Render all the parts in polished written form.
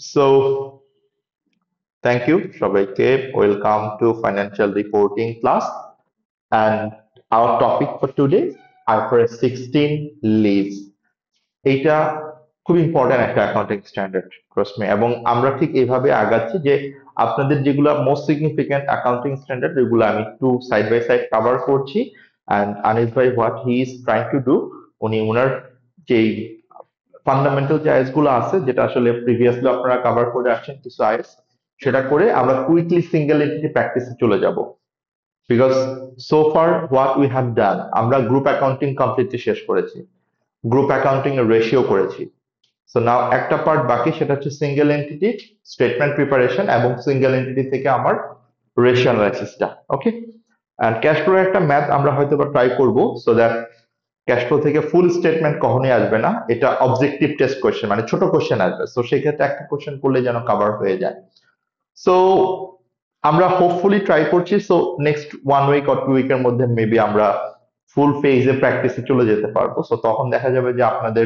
So, thank you, Shobaike. Welcome to Financial Reporting class. And our topic for today, IFRS 16 lease. এইটা খুব important একটা accounting standard প্রশ্নে এবং আমরা ঠিক এইভাবে আগাচ্ছি যে আপনাদের যেগুলো মোস্ট সিগনিফিক্যান্ট অ্যাকাউন্টিং স্ট্যান্ডার্ড এগুলো আমি একটু সাইড বাই সাইড কভার করছি অ্যান্ড আনিস ভাই what he is trying to do উনি ওনার যেই ফান্ডামেন্টাল যে আইএস গুলো আছে যেটা আসলে প্রিভিয়াসলি আপনারা কভার করে আসছেন কিছু আইএস সেটা করে আমরা কুইকলি সিঙ্গেল এন্টিটি প্র্যাকটিসে চলে যাব because so far what we have done আমরা গ্রুপ অ্যাকাউন্টিং কমপ্লিটলি শেষ করেছি গ্রুপ অ্যাকাউন্টিং এর রেশিও করেছি সো নাও একটা পার্ট বাকি সেটা হচ্ছে সিঙ্গেল এন্টিটি স্টেটমেন্ট প্রিপারেশন এবং সিঙ্গেল এন্টিটি থেকে আমার রেশিও অ্যানালাইসিসটা ওকে এন্ড ক্যাশ ফ্লো একটা ম্যাথ আমরা হয়তো বা ট্রাই করব সো দ্যাট ক্যাশ ফ্লো থেকে ফুল স্টেটমেন্ট কখনোই আসবে না এটা অবজেক্টিভ টেস্ট কোশ্চেন মানে ছোট কোশ্চেন আসবে সো সেই ক্ষেত্রে একটা কোশ্চেন করলে যেন কভার হয়ে যায় সো আমরা হোপফুলি ট্রাই করছি সো নেক্সট 1 উইক অর 2 উইকের মধ্যে মেবি আমরা ফুল ফেজে প্র্যাকটিসে চলে যেতে পারবো সো তখন দেখা যাবে যে আপনাদের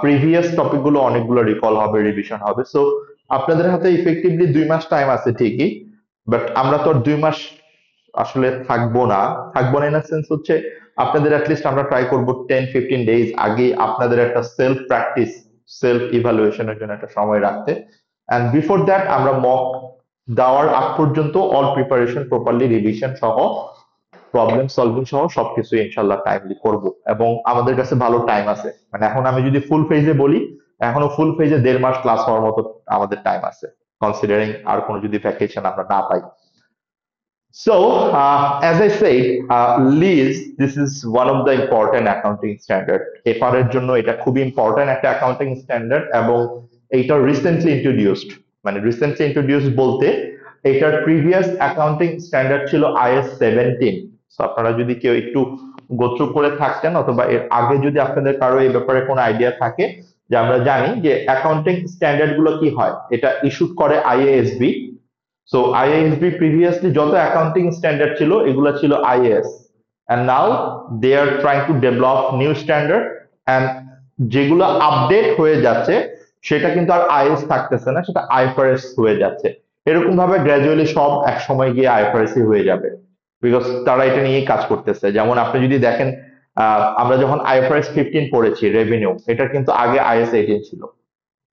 প্রিভিয়াস টপিক গুলো অনেকগুলো রিকল হবে রিভিশন হবে সো আপনাদের হাতে ইফেক্টিভলি 2 মাস টাইম আছে ঠিকই বাট আমরা তো আর 2 মাস আসলে থাকবো না ইন সেন্স হচ্ছে আপনাদের অ্যাটলিস্ট আমরা ট্রাই করবো 10-15 ডেজ আগে আপনাদের একটা সেলফ প্র্যাকটিস সেলফ ইভালুয়েশনের জন্য একটা সময় রাখতে এন্ড বিফোর দ্যাট আমরা মক দেওয়ার আগ পর্যন্ত অল প্রিপারেশন প্রপারলি রিভিশন সহ প্রবলেম সলভিং সহ সবকিছু ইনশাল্লাহ টাইমলি করব এবং আমাদের কাছে ভালো টাইম আছে মানে এখন আমি যদি ফুল ফেজে বলি এখনো ফুল ফেজে 1.5 মাস ক্লাস হওয়ার মতো আমাদের টাইম আছে কনসিডারিং আর কোনো যদি ভ্যাকেশন আমরা না পাই So, as I said, lease, this is one of the important accounting standard. FR এর জন্য এটা খুবই important একটা accounting standard এবং এটা recently introduced মানে recently introduced বলতে এটার previous accounting standard ছিল IS 17 so আপনারা যদি কেউ একটু go through করে থাকতেন অথবা এর আগে যদি আপনাদের কারো এই ব্যাপারে কোনো আইডিয়া থাকে যে আমরা জানি যে accounting standard গুলো কি হয় এটা ইস্যু করে IASB so IASB previously যত accounting standard ছিল এগুলা ছিল IAS and now they are trying to develop new standard and যেগুলো আপডেট হয়ে যাচ্ছে সেটা কিন্তু আর IAS থাকতেছে না সেটা IFRS হয়ে যাচ্ছে এরকম ভাবে গ্র্যাজুয়ালি সব এক সময় গিয়ে IFRS হয়ে যাবে বিকজ তারা এটা নিয়ে কাজ করতেছে যেমন আপনি যদি দেখেন আমরা যখন IFRS 15 পড়েছি রেভিনিউ এটা কিন্তু আগে IAS 18 ছিল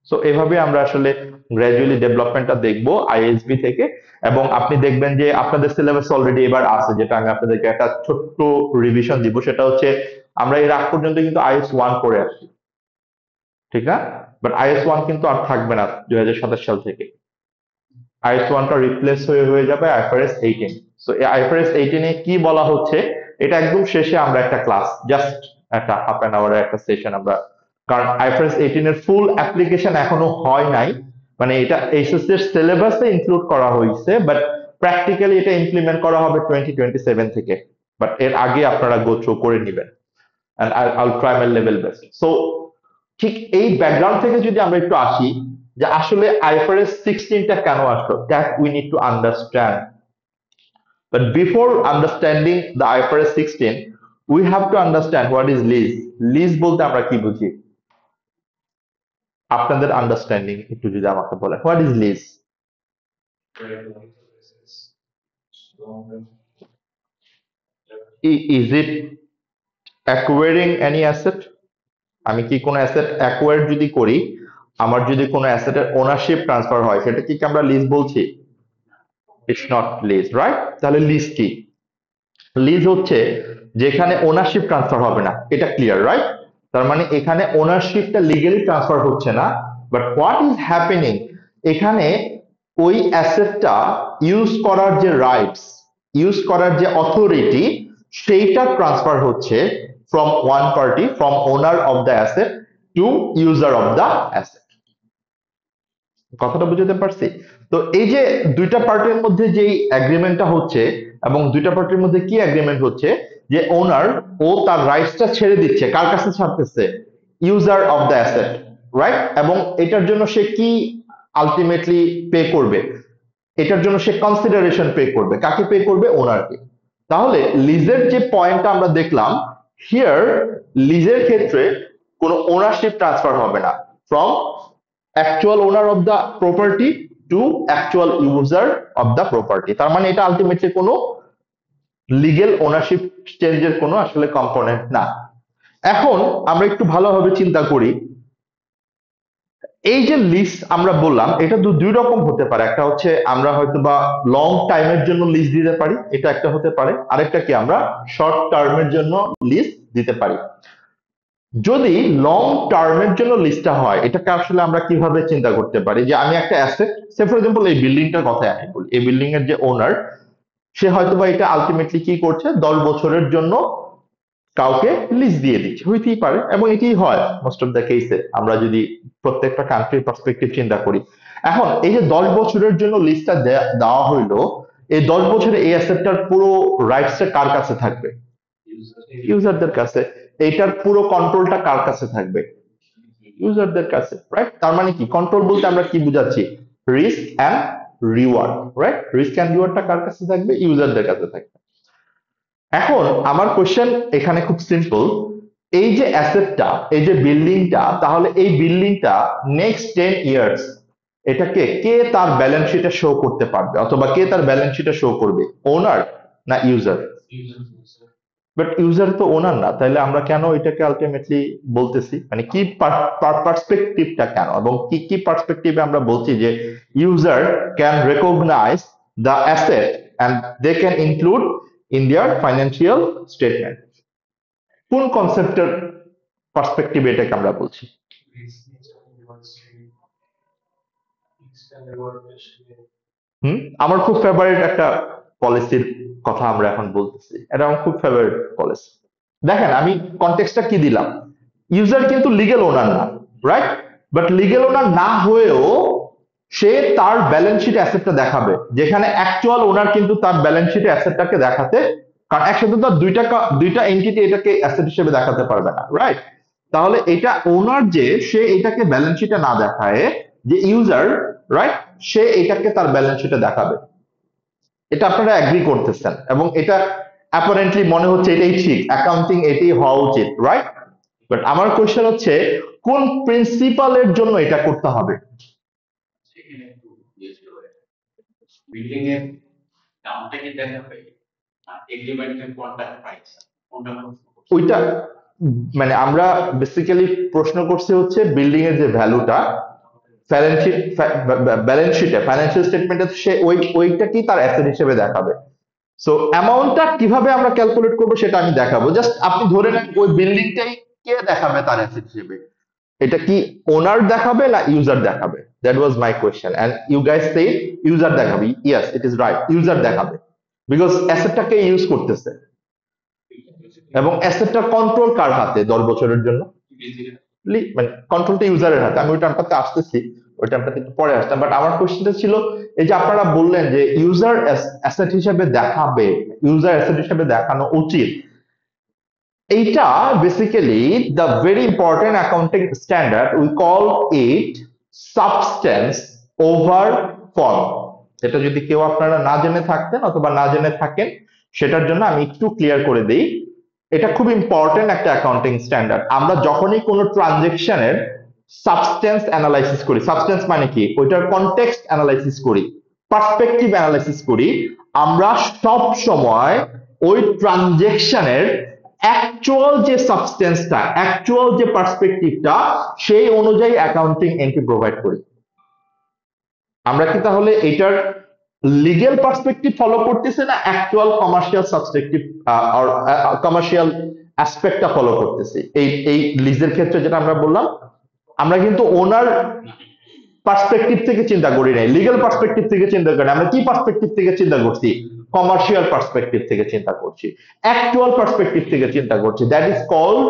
সো এভাবে আমরা আসলে গ্র্যাজুয়ালি ডেভেলপমেন্টটা দেখবো আইএসবি থেকে এবং আপনি দেখবেন যে আপনাদের সিলেবাস অলরেডি এবার আছে যেটা আমি আপনাদেরকে একটা ছোট্ট রিভিশন দিব সেটা হচ্ছে আমরা এর আগ পর্যন্ত কিন্তু আইএস 1 করে আসছি ঠিক না বাট আইএস 1 কিন্তু আর থাকবে না 2027 সাল থেকে আইএস 1 টা রিপ্লেস হয়ে যাবে আইএফআরএস 18 সো এই আইএফআরএস 18 এ কি বলা হচ্ছে এটা একদম শেষে আমরা একটা ক্লাস জাস্ট একটা হাফ অ্যান আওয়ারের একটা সেশন আমরা কারণ আইএফআরএস 18 এর ফুল অ্যাপ্লিকেশন এখনো হয় নাই মানে এটা এইচএসসি এর সিলেবাসে ইনক্লুড করা হয়েছে বাট প্র্যাকটিক্যালি এটা ইমপ্লিমেন্ট করা হবে 2027 থেকে বাট এর আগে আপনারা গো থ্রু করে নেবেন and I'll try my level best so ঠিক এই ব্যাকগ্রাউন্ড থেকে যদি আমরা একটু আসি যে আসলে আইএফআরএস 16 টা কেন আসলো that we need to understand but before understanding the IFRS 16 we have to understand what is lease বলতে আমরা কি বুঝি আপনাদের আন্ডারস্ট্যান্ডিং একটু যদি আমাকে বলেন what is lease is it acquiring any asset আমি কি কোনো অ্যাসেট অ্যাকোয়ার যদি করি আমার যদি কোনো অ্যাসেটের ওনারশিপ ট্রান্সফার হয় সেটা কি আমরা লিজ বলছি ইটস নট লিজ রাইট তাহলে লিজ কি লিজ হচ্ছে যেখানে ওনারশিপ ট্রান্সফার হবে না এটা ক্লিয়ার রাইট তার মানে এখানে ওনারশিপটা লিগ্যালি ট্রান্সফার হচ্ছে না বাট হোয়াট ইজ হ্যাপেনিং এখানে ওই অ্যাসেটটা ইউজ করার যে রাইটস ইউজ করার যে অথরিটি সেইটা ট্রান্সফার হচ্ছে from one party from owner of the asset to user of the asset কথাটা বুঝতে পারছি তো এই যে দুইটা পার্টির মধ্যে যেই এগ্রিমেন্টটা হচ্ছে এবং দুইটা পার্টির মধ্যে কি এগ্রিমেন্ট হচ্ছে যে ওনার ও তার রাইটসটা ছেড়ে দিচ্ছে কার কাছে ছাড়তেছে user of the asset right এবং এটার জন্য সে কি আলটিমেটলি পে করবে এটার জন্য সে কনসিডারেশন পে করবে কাকে পে করবে ওনারকে তাহলে লিজের যে পয়েন্টটা আমরা দেখলাম হিয়ার লিজের ক্ষেত্রে কোনো ওনারশিপ ট্রান্সফার হবে না from actual owner of the property two actual user of the property. তার মানে এটা আলটিমেটলি কোনো লিগেল ওনারশিপ চেঞ্জের কোনো আসলে কম্পোনেন্ট না। এখন আমরা একটু ভালোভাবে চিন্তা করি, এই যে লিস্ট আমরা বললাম এটা দুই রকম হতে পারে। একটা হচ্ছে আমরা হয়তো বা লং টাইমের জন্য লিস্ট দিতে পারি, এটা একটা হতে পারে। আরেকটা কি আমরা শর্ট টার্মের জন্য লিস্ট দিতে পারি। যদি লং টার্মের জন্য লিস্টটা হয়, এটাকে আসলে আমরা কিভাবে চিন্তা করতে পারি যে আমি একটা অ্যাসেট, সে ফর এক্সাম্পল এই বিল্ডিংটার কথা আমি বলি, এই বিল্ডিং এর যে ওনার সে হয়তো বা এটা আলটিমেটলি কি করছে 10 বছরের জন্য কাউকে লিজ দিয়ে দিচ্ছে, হইতেই পারে এবং এটাই হয় মোস্ট অফ দ্য কেসে আমরা যদি প্রত্যেকটা কান্ট্রির পার্সপেক্টিভ চিন্তা করি। এখন এই যে 10 বছরের জন্য লিজটা দেওয়া হইলো, এই 10 বছরে এই অ্যাসেটটার পুরো রাইটসটা কার কাছে থাকবে? ইউজারদের কাছে। এইটার পুরো কন্ট্রোলটা কার কাছে থাকবে? ইউজারদের কাছে, রাইট? তার মানে কি কন্ট্রোল বলতে আমরা কি বুঝাচ্ছি? Risk and reward, right? Risk and রিওয়ার্ডটা কার কাছে থাকবে? ইউজারদের কাছে থাকবে। এখন আমার কোশ্চেন এখানে খুব সিম্পল, এই যে অ্যাসেটটা, এই যে বিল্ডিংটা, তাহলে এই বিল্ডিংটা নেক্সট 10 ইয়ার্স এটাকে কে তার ব্যালেন্স শিটে শো করতে পারবে, অথবা কে তার ব্যালেন্স শিটে শো করবে? ওনার না ইউজার? বাট ইউজার তো ওনার না, তাহলে আমরা কেন এটাকে আলটিমেটলি বলতেছি, মানে কি পার্সপেক্টিভটা কেন, এবং কি কি পার্সপেক্টিভে আমরা বলছি যে user can recognize the asset and they can include in their financial statement? কোন কনসেপ্টের পার্সপেক্টিভে এটাকে আমরা বলছি? আমার খুব ফেভারিট একটা পলিসির কথা আমরা এখন বলতেছি, এটা আমার খুব ফেভারিট পলিসি। দেখেন আমি কনটেক্সটটা কি দিলাম, ইউজার কিন্তু লিগেল ওনার না, রাইট? বাট লিগেল ওনার না হয়েও সে তার ব্যালেন্স শিট অ্যাসেটটা দেখাবে, যেখানে অ্যাকচুয়াল ওনার কিন্তু তার ব্যালেন্স শিট অ্যাসেটটাকে দেখাতে, কারণ একসাথে তো দুইটা এন্টিটি এটাকে অ্যাসেট হিসেবে দেখাতে পারবে না, রাইট? তাহলে এটা ওনার যে সে এটাকে ব্যালেন্স শিটে না দেখায়, যে ইউজার, রাইট, সে এটাকে তার ব্যালেন্স শিটে দেখাবে। এটা আপনারা এগ্রি করতেছেন এবং এটা অ্যাপারেন্টলি মনে হচ্ছে এটাই ঠিক, অ্যাকাউন্টিং এটাই হওয়া উচিত, রাইট? বাট আমার কোশ্চেন হচ্ছে কোন প্রিন্সিপালের জন্য এটা করতে হবে? বিল্ডিং এর দামটা কি দেখাবে, এগ্রিমেন্টের কন্ট্রাক্ট প্রাইস ওইটা, মানে আমরা বেসিক্যালি প্রশ্ন করছি হচ্ছে বিল্ডিং এর যে ভ্যালুটা ব্যালেন্স শিটে ফাইন্যান্সিয়াল স্টেটমেন্টে সে ওইটা কি তার অ্যাসেট হিসেবে দেখাবে। সো অ্যামাউন্টটা কিভাবে আমরা ক্যালকুলেট করবো সেটা আমি দেখাবো। জাস্ট আপনি ধরে নেন ওই বিল্ডিংটাই কে দেখাবে তার অ্যাসেট হিসেবে, এটা কি ওনার দেখাবে না ইউজার দেখাবে? That was my question and you guys say user দেখাবে। Yes, it is right, user দেখাবে, বিকজ অ্যাসেটটাকে ইউজ করতেছে এবং অ্যাসেটটার কন্ট্রোল কার হাতে 10 বছরের জন্য? মানে কন্ট্রোলটা ইউজারের হাতে। আমি ওই টার্মটাতে আসতেছি, ওই টার্মটাতে একটু পরে আসতাম। বাট আমার কোশ্চেনটা ছিল এই যে আপনারা বললেন যে ইউজার অ্যাসেট হিসেবে দেখাবে, ইউজার অ্যাসেট হিসেবে দেখানো উচিত, এইটা basically the very important accounting standard, we call it substance over form. এটা যদি কেউ আপনারা না জেনে থাকতেন অথবা না জেনে থাকেন, সেটার জন্য আমি একটু ক্লিয়ার করে দিই। এটা খুব ইম্পর্টেন্ট একটা অ্যাকাউন্টিং স্ট্যান্ডার্ড। আমরা যখনই কোনো ট্রানজেকশনের সাবস্টেন্স অ্যানালাইসিস করি, সাবস্টেন্স মানে কি, ওইটার কনটেক্সট অ্যানালাইসিস করি, পার্সপেক্টিভ অ্যানালাইসিস করি, আমরা সব সময় ওই ট্রানজেকশনের অ্যাকচুয়াল যে সাবস্টেন্সটা, অ্যাকচুয়াল যে পার্সপেক্টিভটা, সেই অনুযায়ী অ্যাকাউন্টিং এন্ট্রি প্রোভাইড করি। আমরা কি তাহলে এটার লিগেল পার্সপেক্টিভ ফলো করতেছে না অ্যাকচুয়াল কমার্শিয়াল সাবস্পেক্টিভ আর কমার্শিয়াল অ্যাসপেক্টটা ফলো করতেছি? এই লিজের ক্ষেত্রে যেটা আমরা বললাম, আমরা কিন্তু ওনার পার্সপেক্টিভ থেকে চিন্তা করি নাই, লিগ্যাল পার্সপেক্টিভ থেকে চিন্তা করি। আমরা কি পার্সপেক্টিভ থেকে চিন্তা করছি? কমার্শিয়াল পার্সপেক্টিভ থেকে চিন্তা করছি, অ্যাকচুয়াল পার্সপেক্টিভ থেকে চিন্তা করছি। That is called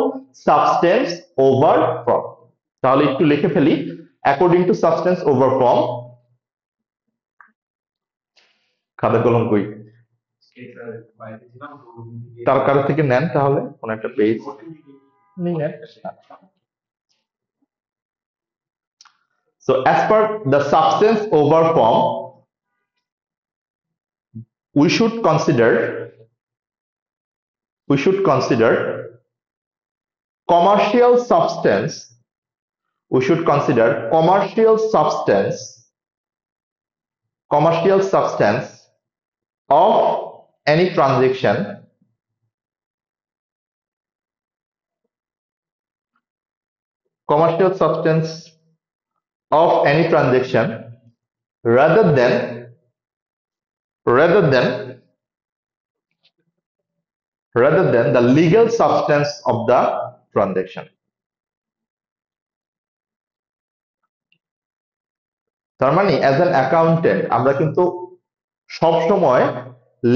substance over form. তাহলে একটু লিখে ফেলি, according to substance over form, খাতা কলম কই, তার কারো থেকে নেন তাহলে কোন একটা পেজ নেন। So as per the substance over form, we should consider commercial substance we should consider commercial substance of any transaction commercial substance of any transaction rather than rather than the legal substance of the transaction. তার মানে as an accountant আমরা কিন্তু সব সময়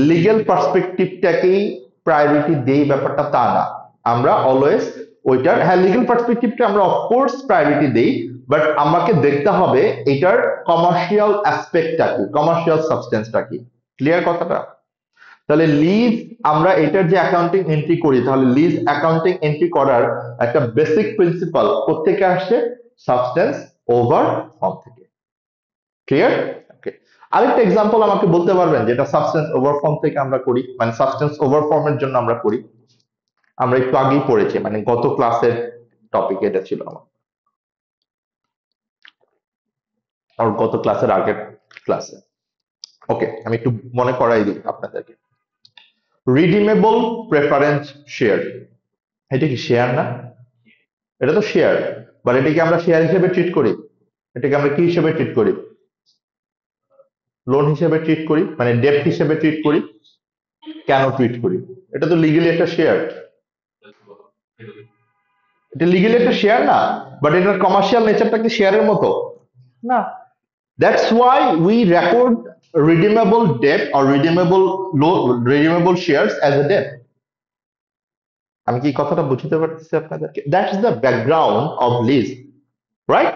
legal পার্সপেক্টিভটাকেই priority দেই, ব্যাপারটা তা না। আমরা অলওয়েজ ওইটার, হ্যাঁ লিগ্যাল পার্সপেক্টিভটা আমরা অফকোর্স প্রায়োরিটি দেই, বাট আমাকে দেখতে হবে এটার কমার্শিয়াল অ্যাসপেক্টটা কি, কমার্শিয়াল সাবস্টেন্সটা কি। ক্লিয়ার কথাটা? তাহলে লিজ আমরা এটার যে অ্যাকাউন্টিং এন্ট্রি করি, তাহলে লিজ অ্যাকাউন্টিং এন্ট্রি করার একটা বেসিক প্রিন্সিপাল কোত্থেকে আসছে? সাবস্টেন্স ওভার ফর্ম থেকে। ক্লিয়ার? ওকে, আরেকটা এক্সাম্পল আমাকে বলতে পারবেন যেটা সাবস্টেন্স ওভার ফর্ম থেকে আমরা করি, মানে সাবস্টেন্স ওভার ফর্মের জন্য আমরা করি? আমরা একটু আগেই পড়েছি, মানে গত ক্লাসের টপিক এটা ছিল আমার, আর গত ক্লাসের আগের ক্লাসে। ওকে, আমি একটু মনে করাই দিই আপনাদেরকে। রিডিমেবল প্রেফারেন্স শেয়ার, এটা কি শেয়ার না? এটা তো শেয়ার, বাট এটাকে আমরা শেয়ার হিসেবে ট্রিট করি? এটাকে আমরা কি হিসেবে ট্রিট করি? লোন হিসেবে ট্রিট করি, মানে ডেট হিসেবে ট্রিট করি। কেন ট্রিট করি? এটা তো লিগ্যালি একটা শেয়ার, এটা লিগ্যালি একটা শেয়ার না, বাট এটার কমার্শিয়াল নেচারটা কি শেয়ারের মতো? না। That's why we record redeemable debt or redeemable shares as a debt. আমি কি কথাটা বুঝতে পারতেছি আপনাদেরকে? That's the background of lease, right?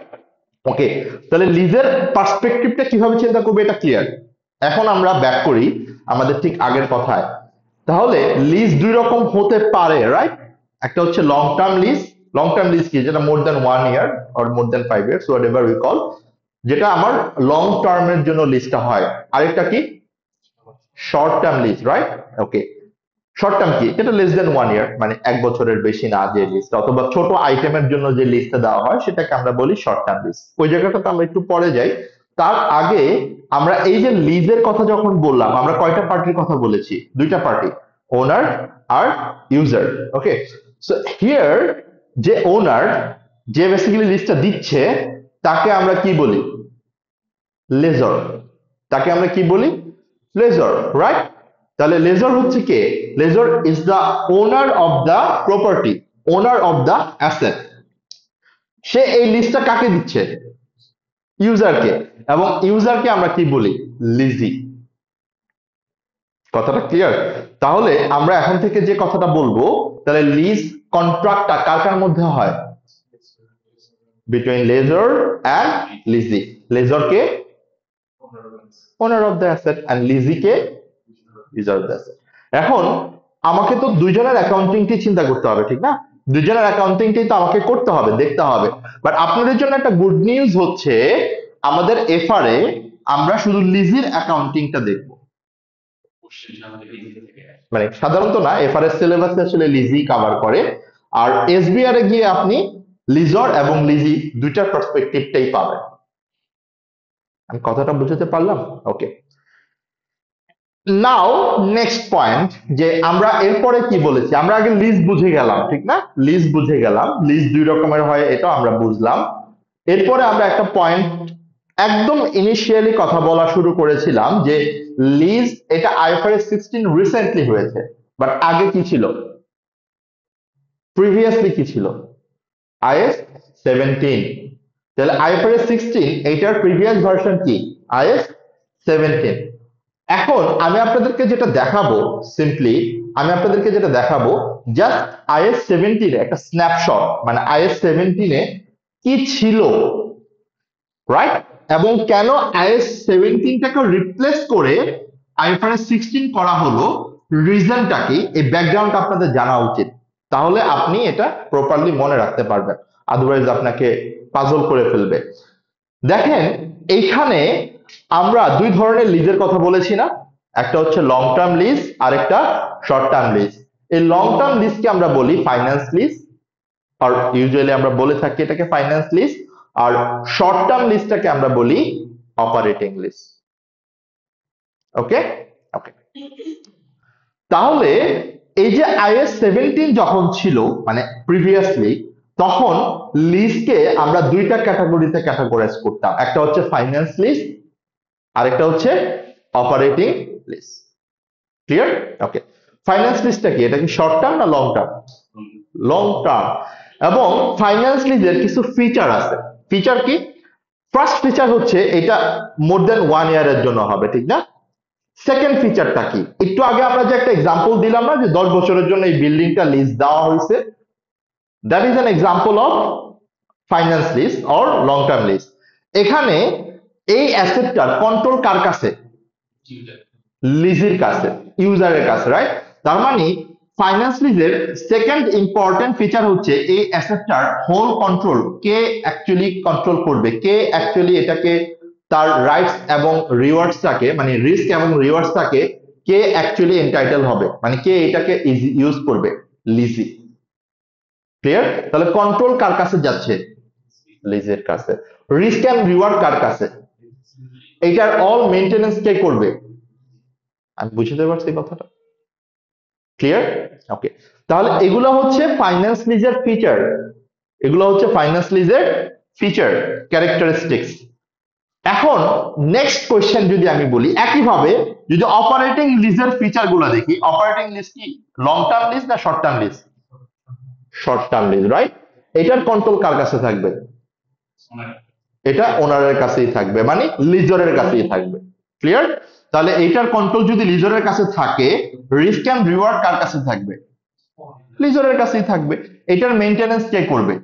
Okay, তাহলে লিজের পার্সপেক্টিভটা কিভাবে চিন্তা করবে এটা ক্লিয়ার। এখন আমরা ব্যাক করি আমাদের ঠিক আগের কথায়। তাহলে লিজ দুই রকম হতে পারে, রাইট? একটা হচ্ছে long term lease. Long term lease কি? যেটা more than 1 year or more than 5 years, whatever we call, যেটা আমার লং টার্মের জন্য লিজটা হয়। আরেকটা কি? Short term lease, right? Okay, short term কি? এটা লেস দেন 1 ইয়ার, মানে 1 বছরের বেশি না যে লিস্টটা, অথবা ছোট আইটেমের জন্য যে লিস্টটা দেওয়া হয় সেটাকে আমরা বলি শর্ট টার্ম লিজ। ওই জায়গাটাতে আমরা একটু পরে যাই। তার আগে আমরা এই যে লিজের কথা যখন বললাম, আমরা কয়টা পার্টির কথা বলেছি? দুইটা পার্টি, ওনার আর ইউজার। ওকে, সো হিয়ার যে ওনার, যে বেসিক্যালি লিস্টটা দিচ্ছে, তাকে আমরা কি বলি? লেজর। তাকে আমরা কি বলি? Lessor, right? তাহলে লেজর হচ্ছে কে? Lessor is the owner of the property, owner of the asset. সে এই লিস্টটা কাকে দিচ্ছে? ইউজারকে। এবং ইউজারকে আমরা কি বলি? লিজি। কথাটা ক্লিয়ার? তাহলে আমরা এখন থেকে যে কথাটা বলবো, তাহলে লিজ কন্ট্রাক্টটা কার কার মধ্যে হয়? Between lessor and lessee. লেজরকে owner of the asset and লিজিকে ইউজার অফ দ্য অ্যাসেট। এখন আমাকে তো দুইজনের অ্যাকাউন্টিংটি চিন্তা করতে হবে, ঠিক না? দুইজনের অ্যাকাউন্টিংটি তো আমাকে করতে হবে, দেখতে হবে। বাট আপনাদের জন্য একটা গুড নিউজ হচ্ছে, আমাদের এফআরএ আমরা শুধু লিজির অ্যাকাউন্টিংটা দেখব। মানে সাধারণত না, এফআরএ সিলেবাসে আসলে লিজি কভার করে, আর এসবিআর এ গিয়ে আপনি লিজর এবং লিজি দুইটার পার্সপেক্টিভটাই পাবেন। আমি কথাটা বুঝতে পারলাম? ওকে, নাও নেক্সট পয়েন্ট, যে আমরা এরপরে কি বলেছি? আমরা আগে লিজ বুঝে গেলাম, ঠিক না? লিজ বুঝে গেলাম, লিজ দুই রকমের হয় এটা আমরা বুঝলাম। এরপরে আমরা একটা পয়েন্ট একদম ইনিশিয়ালি কথা বলা শুরু করেছিলাম, যে লিজ এটা আইএফআরএস 16 রিসেন্টলি হয়েছে, বাট আগে কি ছিল? প্রিভিয়াসলি কি ছিল? আইএস 17। তাহলে আইএফআরএস 16 এইটার প্রিভিয়াস ভার্সন কি? আইএস 17। এখন আমি আপনাদেরকে যেটা দেখাবো, সিম্পলি আমি আপনাদেরকে যেটা দেখাবো, জাস্ট আইএস 17 একটা স্ন্যাপশট, মানে আইএস 17 কি ছিল, রাইট? এবং কেন আইএস 17টাকে রিপ্লেস করে আইএফআরএস 16 করা হলো, রিজনটা কি, এই ব্যাকগ্রাউন্ড আপনাদের জানা উচিত। তাহলে আপনি এটা প্রপারলি মনে রাখতে পারবেন, আদারওয়াইজ আপনাকে পাজল করে ফেলবে। দেখেন এইখানে আমরা দুই ধরনের লিজের কথা বলেছি না? একটা হচ্ছে লং টার্ম লিজ আর একটা শর্ট টার্ম লিজ। এই লং টার্ম লিজকে আমরা বলি ফাইন্যান্স লিজ, আর ইউজুয়ালি আমরা বলে থাকি এটাকে ফাইন্যান্স লিজ। আর শর্ট টার্ম লিজটাকে আমরা বলি অপারেটিং লিজ। ওকে ওকে, তাহলে এই যে IAS 17 যখন ছিল মানে প্রিভিয়াসলি, তখন লিজকে আমরা দুইটা ক্যাটাগরিতে ক্যাটাগরাইজ করতাম, একটা হচ্ছে ফাইন্যান্স লিজ, আরেকটা হচ্ছে অপারেটিং লিজ। ক্লিয়ার? ওকে, ফাইন্যান্স লিজটা কি, এটা কি শর্ট টার্ম না লং টার্ম? Long term. এবং ফাইন্যান্স লিজের কিছু ফিচার আছে। ফিচার কি? ফার্স্ট ফিচার হচ্ছে এটা মোর দেন 1 ইয়ারের জন্য হবে, ঠিক না? সেকেন্ড ফিচারটা কি, একটু আগে আমরা যে একটা এক্সাম্পল দিলাম না যে 10 বছরের জন্য এই বিল্ডিংটা লিজ দেওয়া হয়েছে, that is an example of finance lease or long term lease. এখানে এই অ্যাসেটটার কন্ট্রোল কার কাছে? লিজের কাছে, ইউজারের কাছে, রাইট? তার মানে ফাইন্যান্স লিজের সেকেন্ড ইম্পর্টেন্ট ফিচার হচ্ছে এই অ্যাসেটটার whole control K actually control করবে, কে অ্যাকচুয়ালি এটাকে তার রাইটস এবং রিওয়ার্ডসটাকে মানে রিস্ক এবং রিওয়ার্ডসটাকে কে অ্যাকচুয়ালি এন্টাইটেল হবে, মানে কে এটাকে ইউজ করবে? লিজি। ক্লিয়ার? তাহলে কন্ট্রোল কার কাছে যাচ্ছে? লিজের কাছে। রিস্ক এন্ড রিওয়ার্ড কার কাছে? এটার অল মেইনটেনেন্স কে করবে? আমি বুঝতে পারছি কথাটা? ক্লিয়ার? ওকে, তাহলে এগুলো হচ্ছে ফাইন্যান্স লিজের ফিচার, এগুলো হচ্ছে ফাইন্যান্স লিজের ফিচার ক্যারেক্টারিস্টিক্স। এখন নেক্সট কোয়েশ্চেন যদি আমি বলি, একইভাবে যদি অপারেটিং লিজের ফিচার গুলো দেখি, অপারেটিং লিজ কি লং টার্ম লিজ না short term lease? Short term lease, right? এটার কন্ট্রোল কার কাছে থাকবে? এটা ওনারের কাছেই থাকবে, মানে লিজরের কাছেই থাকবে। ক্লিয়ার? তাহলে এইটার কন্ট্রোল যদি লিজরের কাছে থাকে, রিস্ক এন্ড রিওয়ার্ড কার কাছে থাকবে? লিজরের কাছেই থাকবে। এটার মেইনটেনেন্স কে করবে?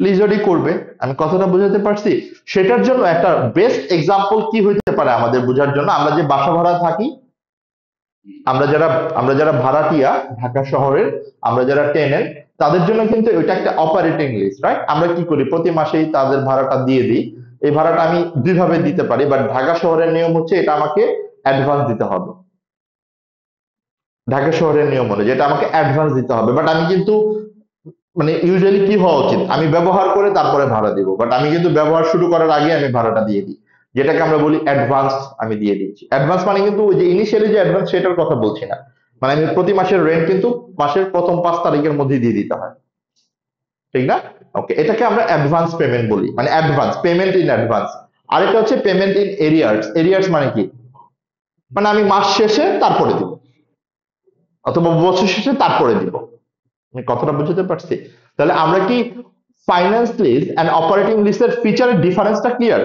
লিজরই করবে। আমি কথাটা বুঝাতে পারছি? সেটার জন্য একটা বেস্ট এক্সাম্পল কি হইতে পারে আমাদের বোঝার জন্য, আমরা যে বাসা ভাড়া থাকি, আমরা যারা ভাড়াটিয়া ঢাকা শহরের, আমরা যারা টেনেন্ট, তাদের জন্য কিন্তু এটা একটা অপারেটিং লিজ, রাইট? আমরা কি করি, প্রতি মাসেই তাদের ভাড়াটা দিয়ে দিই। এই ভাড়াটা আমি দুইভাবে দিতে পারি, বাট ঢাকা শহরের নিয়ম হচ্ছে এটা আমাকে অ্যাডভান্স দিতে হবে। ঢাকা শহরের নিয়ম অনুযায়ী এটা আমাকে অ্যাডভান্স দিতে হবে, বাট আমি কিন্তু মানে ইউজুয়ালি কি হওয়া উচিত, আমি ব্যবহার করে তারপরে ভাড়া দিব, বাট আমি কিন্তু ব্যবহার শুরু করার আগে আমি ভাড়াটা দিয়ে দিই, যেটাকে আমরা বলি অ্যাডভান্স। আমি দিয়ে দিচ্ছি অ্যাডভান্স, মানে কিন্তু ওই যে ইনিশিয়ালি যে অ্যাডভান্স সেটার কথা বলছি না, মানে আমি প্রতি মাসের রেন্ট কিন্তু মাসের প্রথম 5 তারিখের মধ্যে দিয়ে দিতে হয়, ঠিক না? ওকে, এটাকে আমরা অ্যাডভান্স পেমেন্ট বলি, মানে অ্যাডভান্স পেমেন্ট ইন অ্যাডভান্স। আরেকটা হচ্ছে পেমেন্ট ইন এরিয়ার্স। এরিয়ার্স মানে কি, মানে আমি মাস শেষে তারপরে দিব, অথবা বছর শেষে তারপরে দিব। আমি কথাটা বুঝতে পারছি? তাহলে আমরা কি ফাইন্যান্স লিজ এন্ড অপারেটিং লিজের ফিচারের ডিফারেন্সটা ক্লিয়ার?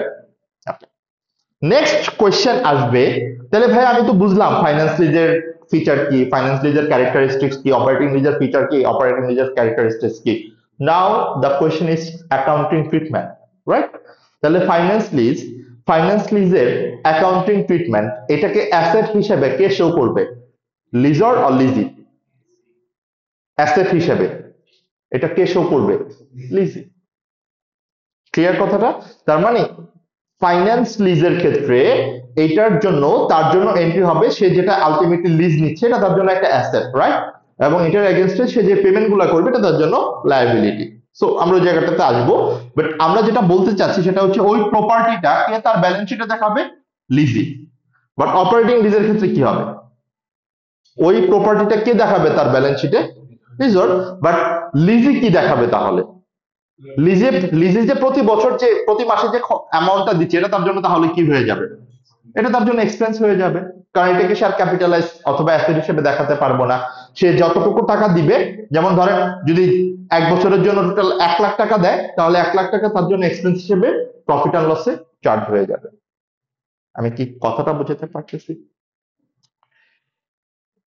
নেক্সট কোয়েশ্চেন আসবে, তাহলে ভাই আমি তো বুঝলাম ফাইন্যান্স লিজের ফিচার কি, ফাইন্যান্স লিজের ক্যারেক্টারিস্টিক্স কি, অপারেটিং লিজের ফিচার কি, অপারেটিং লিজের ক্যারেক্টারিস্টিক্স কি। Now the question is accounting treatment, right? তাহলে ফাইন্যান্স লিজের অ্যাকাউন্টিং ট্রিটমেন্ট, এটাকে অ্যাসেট হিসেবে কে শো করবে? লিজর অর লিজি? অ্যাসেট হিসেবে এটা কে শো করবে? লিজি। ক্লিয়ার কথাটা? তার মানে ফাইন্যান্স লিজের ক্ষেত্রে এটার জন্য তার জন্য এন্ট্রি হবে সে যেটা আলটিমেটলি লিজ নিচ্ছে, এটা তার জন্য একটা অ্যাসেট, রাইট? এবং এটার এগেইনস্টে সে যে পেমেন্ট গুলো করবে এটা তার জন্য লায়াবিলিটি। সো আমরা ওই জায়গাটাতে আসবো, বাট আমরা যেটা বলতে চাচ্ছি সেটা হচ্ছে ওই প্রপার্টিটা কে তার ব্যালেন্স শিটে দেখাবে? লিজি। বাট অপারেটিং লিজের ক্ষেত্রে কি হবে, ওই প্রপার্টিটা কে দেখাবে তার ব্যালেন্স শিটে? লিজর। বাট লিজি কি দেখাবে তাহলে? লিজে লিজে যে প্রতি বছর যে প্রতি মাসে যে অ্যামাউন্টটা দিচ্ছে এটা তার জন্য তাহলে কি হয়ে যাবে? এটা তার জন্য এক্সপেন্স হয়ে যাবে, কারণ এটাকে সে আর ক্যাপিটালাইজ অথবা অ্যাসেট হিসেবে দেখাতে পারবো না। সে যতটুকু টাকা দিবে, যেমন ধরেন যদি 1 বছরের জন্য টোটাল 1 লাখ টাকা দেয়, তাহলে 1 লাখ টাকা তার জন্য এক্সপেন্স হিসেবে প্রফিট অ্যান্ড লসে চার্জ হয়ে যাবে। আমি কি কথাটা বুঝাতে পারতেছি?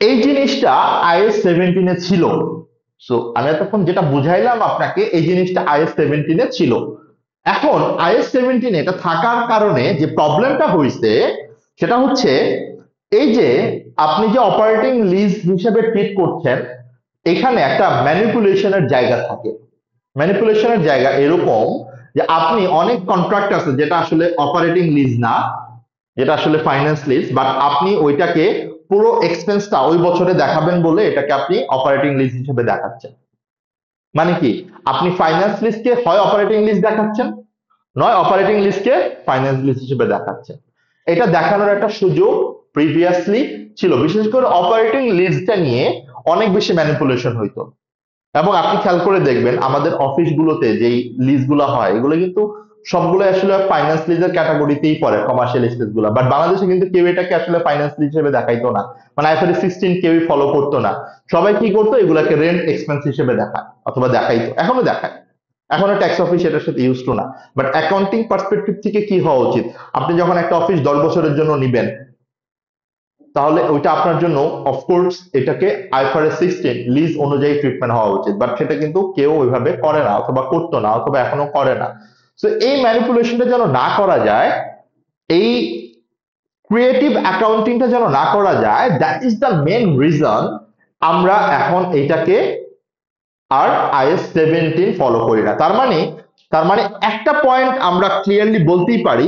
এই জিনিসটা IAS 17 ছিল। সো আমি এতক্ষণ যেটা বুঝাইলাম আপনাকে, এই জিনিসটা IAS 17 ছিল। এখন IAS 17 এটা থাকার কারণে যে প্রবলেমটা হয়েছে সেটা হচ্ছে এই যে আপনি যে অপারেটিং লিজ হিসেবে ট্রিট করছেন, এখানে একটা ম্যানিপুলেশনের জায়গা থাকে। ম্যানিপুলেশনের জায়গা এরকম যে আপনি অনেক কন্ট্রাক্ট আছে যেটা আসলে অপারেটিং লিজ না, যেটা আসলে ফাইন্যান্স লিজ, বাট আপনি ওইটাকে পুরো এক্সপেন্সটা ওই বছরে দেখাবেন বলে এটাকে আপনি অপারেটিং লিজ হিসেবে দেখাচ্ছেন। মানে কি, আপনি ফাইন্যান্স লিজকে হয় অপারেটিং লিজ দেখাচ্ছেন, নয় অপারেটিং লিজকে ফাইন্যান্স লিজ হিসেবে দেখাচ্ছেন। এটা দেখানোর একটা সুযোগ প্রিভিয়াসলি ছিল, বিশেষ করে অপারেটিং লিজটা নিয়ে অনেক বেশি ম্যানিপুলেশন হইতো। এবং আপনি খেয়াল করে দেখবেন আমাদের অফিসগুলোতে যেই লিজগুলো হয় এগুলো কিন্তু সবগুলো আসলে ফাইন্যান্স লিজের ক্যাটাগরিতেই পড়ে, কমার্শিয়াল স্পেস গুলো। বাট বাংলাদেশে কিন্তু কেউ এটাকে আসলে ফাইন্যান্স লিজ হিসেবে দেখাইতো না, মানে আইফারএস 16 কেউই ফলো করতো না। সবাই কি করতো, এগুলাকে রেন্ট এক্সপেন্স হিসেবে দেখায় অথবা দেখাইতো, এখনো দেখায়। এখনো ট্যাক্স অফিস এটার সাথে ইউজ টু না। বাট অ্যাকাউন্টিং পার্সপেক্টিভ থেকে কি হওয়া উচিত, আপনি যখন একটা অফিস 10 বছরের জন্য নিবেন, তাহলে ওইটা আপনার জন্য অফকোর্স এটাকে আইফারএস 16 লিজ অনুযায়ী ট্রিটমেন্ট হওয়া উচিত। বাট সেটা কিন্তু কেউ ওইভাবে করে না, অথবা করতো না, অথবা এখনো করে না। সো এই ম্যানিপুলেশনটা যেন না করা যায়, এই ক্রিয়েটিভ অ্যাকাউন্টিংটা যেন না করা যায়, that is the main reason আমরা এখন এইটাকে আর আইএস 17 ফলো করি না। তার মানে একটা পয়েন্ট আমরা ক্লিয়ারলি বলতেই পারি,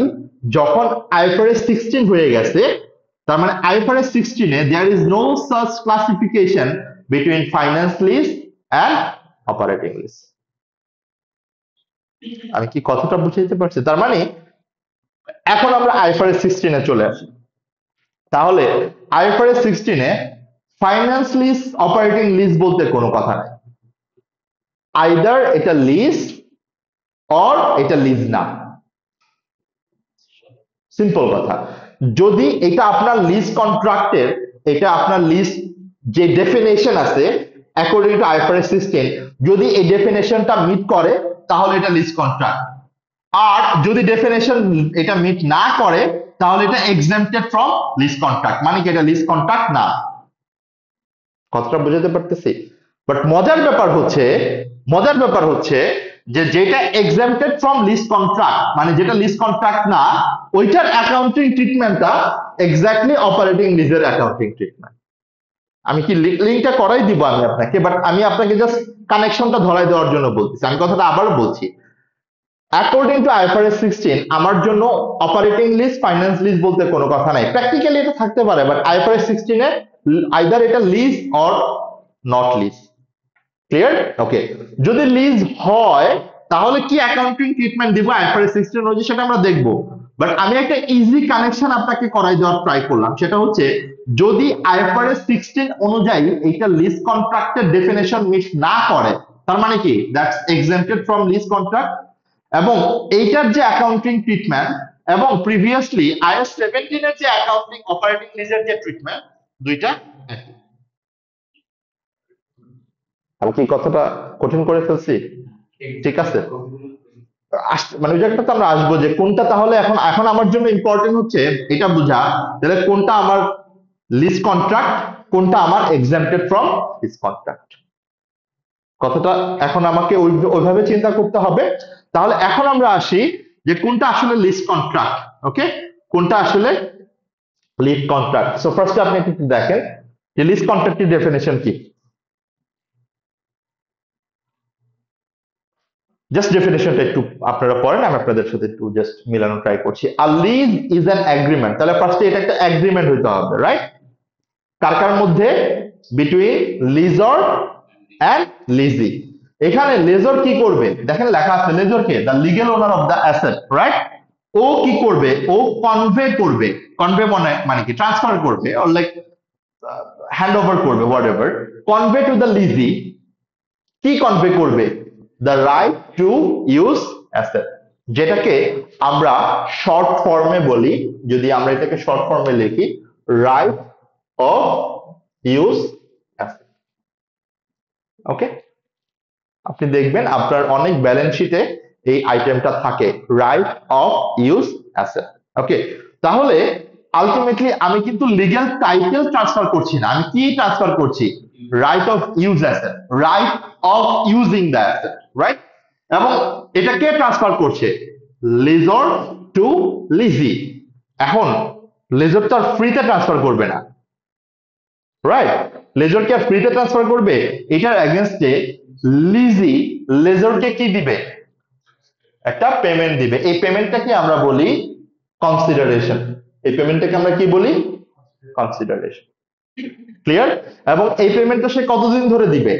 যখন আইফারএস 16 হয়ে গেছে, তার মানে আইফারএস 16 এ there is no such classification between finance lease and operating lease. আমি কি কথাটা বুঝাইতে পারছি? তার মানে এখন আমরা আইফারএস 16 এ চলে আসি। তাহলে আইফারএস 16 এ ফাইন্যান্স লিজ অপারেটিং লিজ বলতে কোনো কথা নাই, আইদার এটা লিজ অর এটা লিজ না। সিম্পল কথা। যদি এটা আপনার লিজ কন্ট্রাক্টের, এটা আপনার লিজ যে ডেফিনেশন আছে অ্যাকর্ডিং টু আইফারএস 16, যদি এই ডেফিনেশনটা মিট করে তাহলে এটা লিজ কন্ট্রাক্ট। আর যদি ডেফিনেশন এটা মিট না করে তাহলে এটা এক্সাম্পটেড ফ্রম লিজ কন্ট্রাক্ট, মানে কি এটা লিজ কন্ট্রাক্ট না। কথাটা বুঝাতে পারতেছি? বাট মজার ব্যাপার হচ্ছে যে যেটা এক্সাম্পটেড ফ্রম লিজ কন্ট্রাক্ট, মানে যেটা লিজ কন্ট্রাক্ট না, ওইটার অ্যাকাউন্টিং ট্রিটমেন্টটা এক্স্যাক্টলি অপারেটিং লিজের অ্যাকাউন্টিং ট্রিটমেন্ট। আমি কি লিঙ্কটা করাই দিব আমি আপনাকে, বাট আমি আপনাকে জাস্ট কানেকশনটা ধরাই দেওয়ার জন্য বলতেছি। আমি কথাটা আবার বলছি, অ্যাকর্ডিং টু আইফারএস 16 আমার জন্য অপারেটিং লিজ ফাইন্যান্স লিজ বলতে কোনো কথা নাই। প্র্যাকটিক্যালি এটা থাকতে পারে, বাট আইফারএস 16 এ আইদার এটা lease or not lease. Clear? Okay. যদি লিজ হয় তাহলে কি অ্যাকাউন্টিং ট্রিটমেন্ট দিব আইফারএস 16 অনুযায়ী, সেটা আমরা দেখব। বাট আমি একটা ইজি কানেকশন আপনাকে করাই দেওয়ার ট্রাই করলাম, সেটা হচ্ছে যদি আইফারএস 16 অনুযায়ী এইটা লিজ কন্ট্রাক্টের ডেফিনেশন মিট না করে, তার মানে কি that's exempted from lease contract, এবং এইটার যে অ্যাকাউন্টিং ট্রিটমেন্ট এবং প্রিভিয়াসলি আইএস 17 এর যে অ্যাকাউন্টিং অপারেটিং লিজের যে ট্রিটমেন্ট, দুইটা একই। আমি কি কথাটা কঠিন করে ফেলছি? ঠিক আছে। মানে ওই জায়গাটাতে আমরা আসবো যে কোনটা তাহলে এখন এখন আমার জন্য ইম্পর্টেন্ট হচ্ছে এটা বোঝা, তাহলে কোনটা আমার লিজ কন্ট্রাক্ট, কোনটা আমার এক্সাম্পটেড ফ্রম লিজ কন্ট্রাক্ট। কথাটা এখন আমাকে ওইভাবে চিন্তা করতে হবে। তাহলে এখন আমরা আসি যে কোনটা আসলে লিজ কন্ট্রাক্ট। ওকে, কোনটা আসলে লিজ কন্ট্রাক্ট। সো ফার্স্ট আপনি একটু দেখেন যে লিজ কন্ট্রাক্টের ডেফিনেশন কি। জাস্ট ডেফিনেশনটা একটু আপনারা পড়েন, আমি আপনাদের সাথে একটু জাস্ট মিলানো ট্রাই করছি। আ লিজ ইজ অ্যান এগ্রিমেন্ট, তাহলে ফার্স্টে এটা একটা এগ্রিমেন্ট হইতে হবে, রাইট? কার কার মধ্যে? Between lessor and lessee. এখানে লেজর কি করবে, দেখেন লেখা আছে লেজর কে, the legal owner of the asset, right? ও কি করবে? ও কনভে করবে। কনভে মানে কি ট্রান্সফার করবে, অর লাইক হ্যান্ড ওভার করবে, what ever. Convey to the lessee, কি কনভে করবে? The right to use asset, যেটাকে আমরা শর্ট ফর্মে বলি, যদি আমরা এটাকে শর্ট ফর্মে লিখি, রাইট অফ ইউজ অ্যাসেট। ওকে, আপনি দেখবেন আপনার অনেক ব্যালেন্স শিটে এই আইটেমটা থাকে, রাইট অফ ইউজ অ্যাসেট। ওকে, তাহলে আলটিমেটলি আমি কিন্তু লিগ্যাল টাইটেল ট্রান্সফার করছি না, আমি কি ট্রান্সফার করছি? Right of use asset, right of using the asset, right? এবং এটা কে ট্রান্সফার করছে? লিজর টু লিজি। এখন লেজর তো আর ফ্রিতে ট্রান্সফার করবে না, রাইট? লেজর কি আর ফ্রিতে ট্রান্সফার করবে? এটার এগেনস্টে লিজি লেজরকে কি দিবে? একটা পেমেন্ট দিবে। এই পেমেন্টটাকে আমরা বলি কনসিডারেশন। এই পেমেন্টটাকে আমরা কি বলি? কনসিডারেশন। ক্লিয়ার? এবং এই পেমেন্টটা সে কতদিন ধরে দিবে?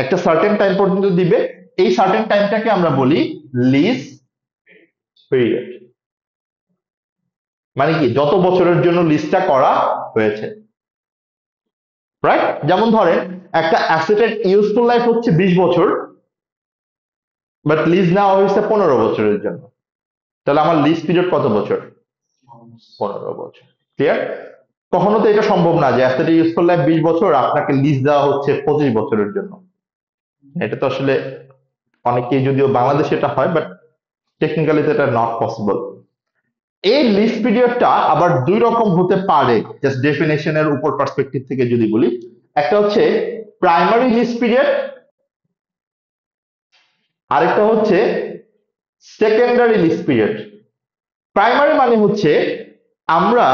একটা সার্টেন টাইম পর্যন্ত দিবে, এই সার্টেন টাইমটাকে আমরা বলি লিজ পিরিয়ড। মানে কি, যত বছরের জন্য লিজটা করা হয়েছে, রাইট? যেমন ধরেন একটা অ্যাসেটের ইউজফুল লাইফ হচ্ছে 20 বছর, বাট লিজ নেওয়া হয়েছে 15 বছরের জন্য, তাহলে আমার লিজ পিরিয়ড কত বছর? 15 বছর। ক্লিয়ার? কখনো তো এটা সম্ভব না যে অ্যাসেটের ইউজফুল লাইফ 20 বছর, আপনাকে লিজ দেওয়া হচ্ছে 25 বছরের জন্য। এটা তো আসলে অনেকেই, যদিও বাংলাদেশে এটা হয়, বাট টেকনিক্যালি এটা নট পসিবল। এই লিজ পিরিয়ডটা আবার দুই রকম হতে পারে, জাস্ট ডেফিনেশনের উপর পার্সপেক্টিভ থেকে যদি বলি। একটা হচ্ছে প্রাইমারি লিজ পিরিয়ড, আরেকটা হচ্ছে সেকেন্ডারি লিজ পিরিয়ড। প্রাইমারি মানে হচ্ছে আমরা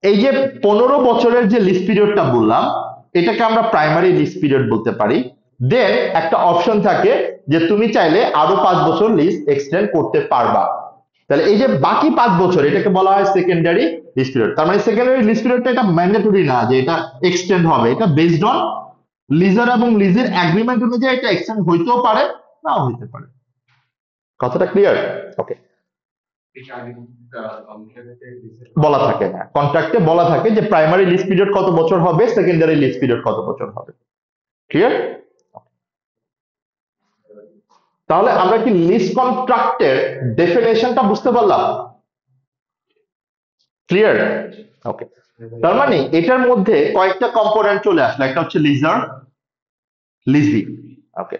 এই যে 15 বছরের যে লিজ পিরিয়ডটা বললাম, এটাকে আমরা প্রাইমারি লিজ পিরিয়ড বলতে পারি। দেন একটা অপশন থাকে যে তুমি চাইলে আরো 5 বছর লিজ এক্সটেন্ড করতে পারবা, তাহলে এই যে বাকি 5 বছর, এটাকে বলা হয় সেকেন্ডারি লিজ পিরিয়ড। তার মানে সেকেন্ডারি লিজ পিরিয়ডটা এটা ম্যান্ডেটরি না যে এটা এক্সটেন্ড হবে, এটা বেসড অন লিজার এবং লিজের এগ্রিমেন্ট অনুযায়ী এটা এক্সটেন্ড হইতেও পারে, নাও হইতে পারে। কথাটা ক্লিয়ার? ওকে। বলা থাকে, হ্যাঁ, কন্ট্রাক্টে বলা থাকে যে প্রাইমারি লিজ পিরিয়ড কত বছর হবে, সেকেন্ডারি লিজ পিরিয়ড কত বছর হবে। ক্লিয়ার? তাহলে আমরা কি লিজ কন্ট্রাক্টের ডেফিনেশনটা বুঝতে পারলাম? ক্লিয়ার? ওকে। তার মানে এটার মধ্যে কয়েকটা কম্পোনেন্ট চলে আসলো, একটা হচ্ছে লিজার, লিজি, ওকে,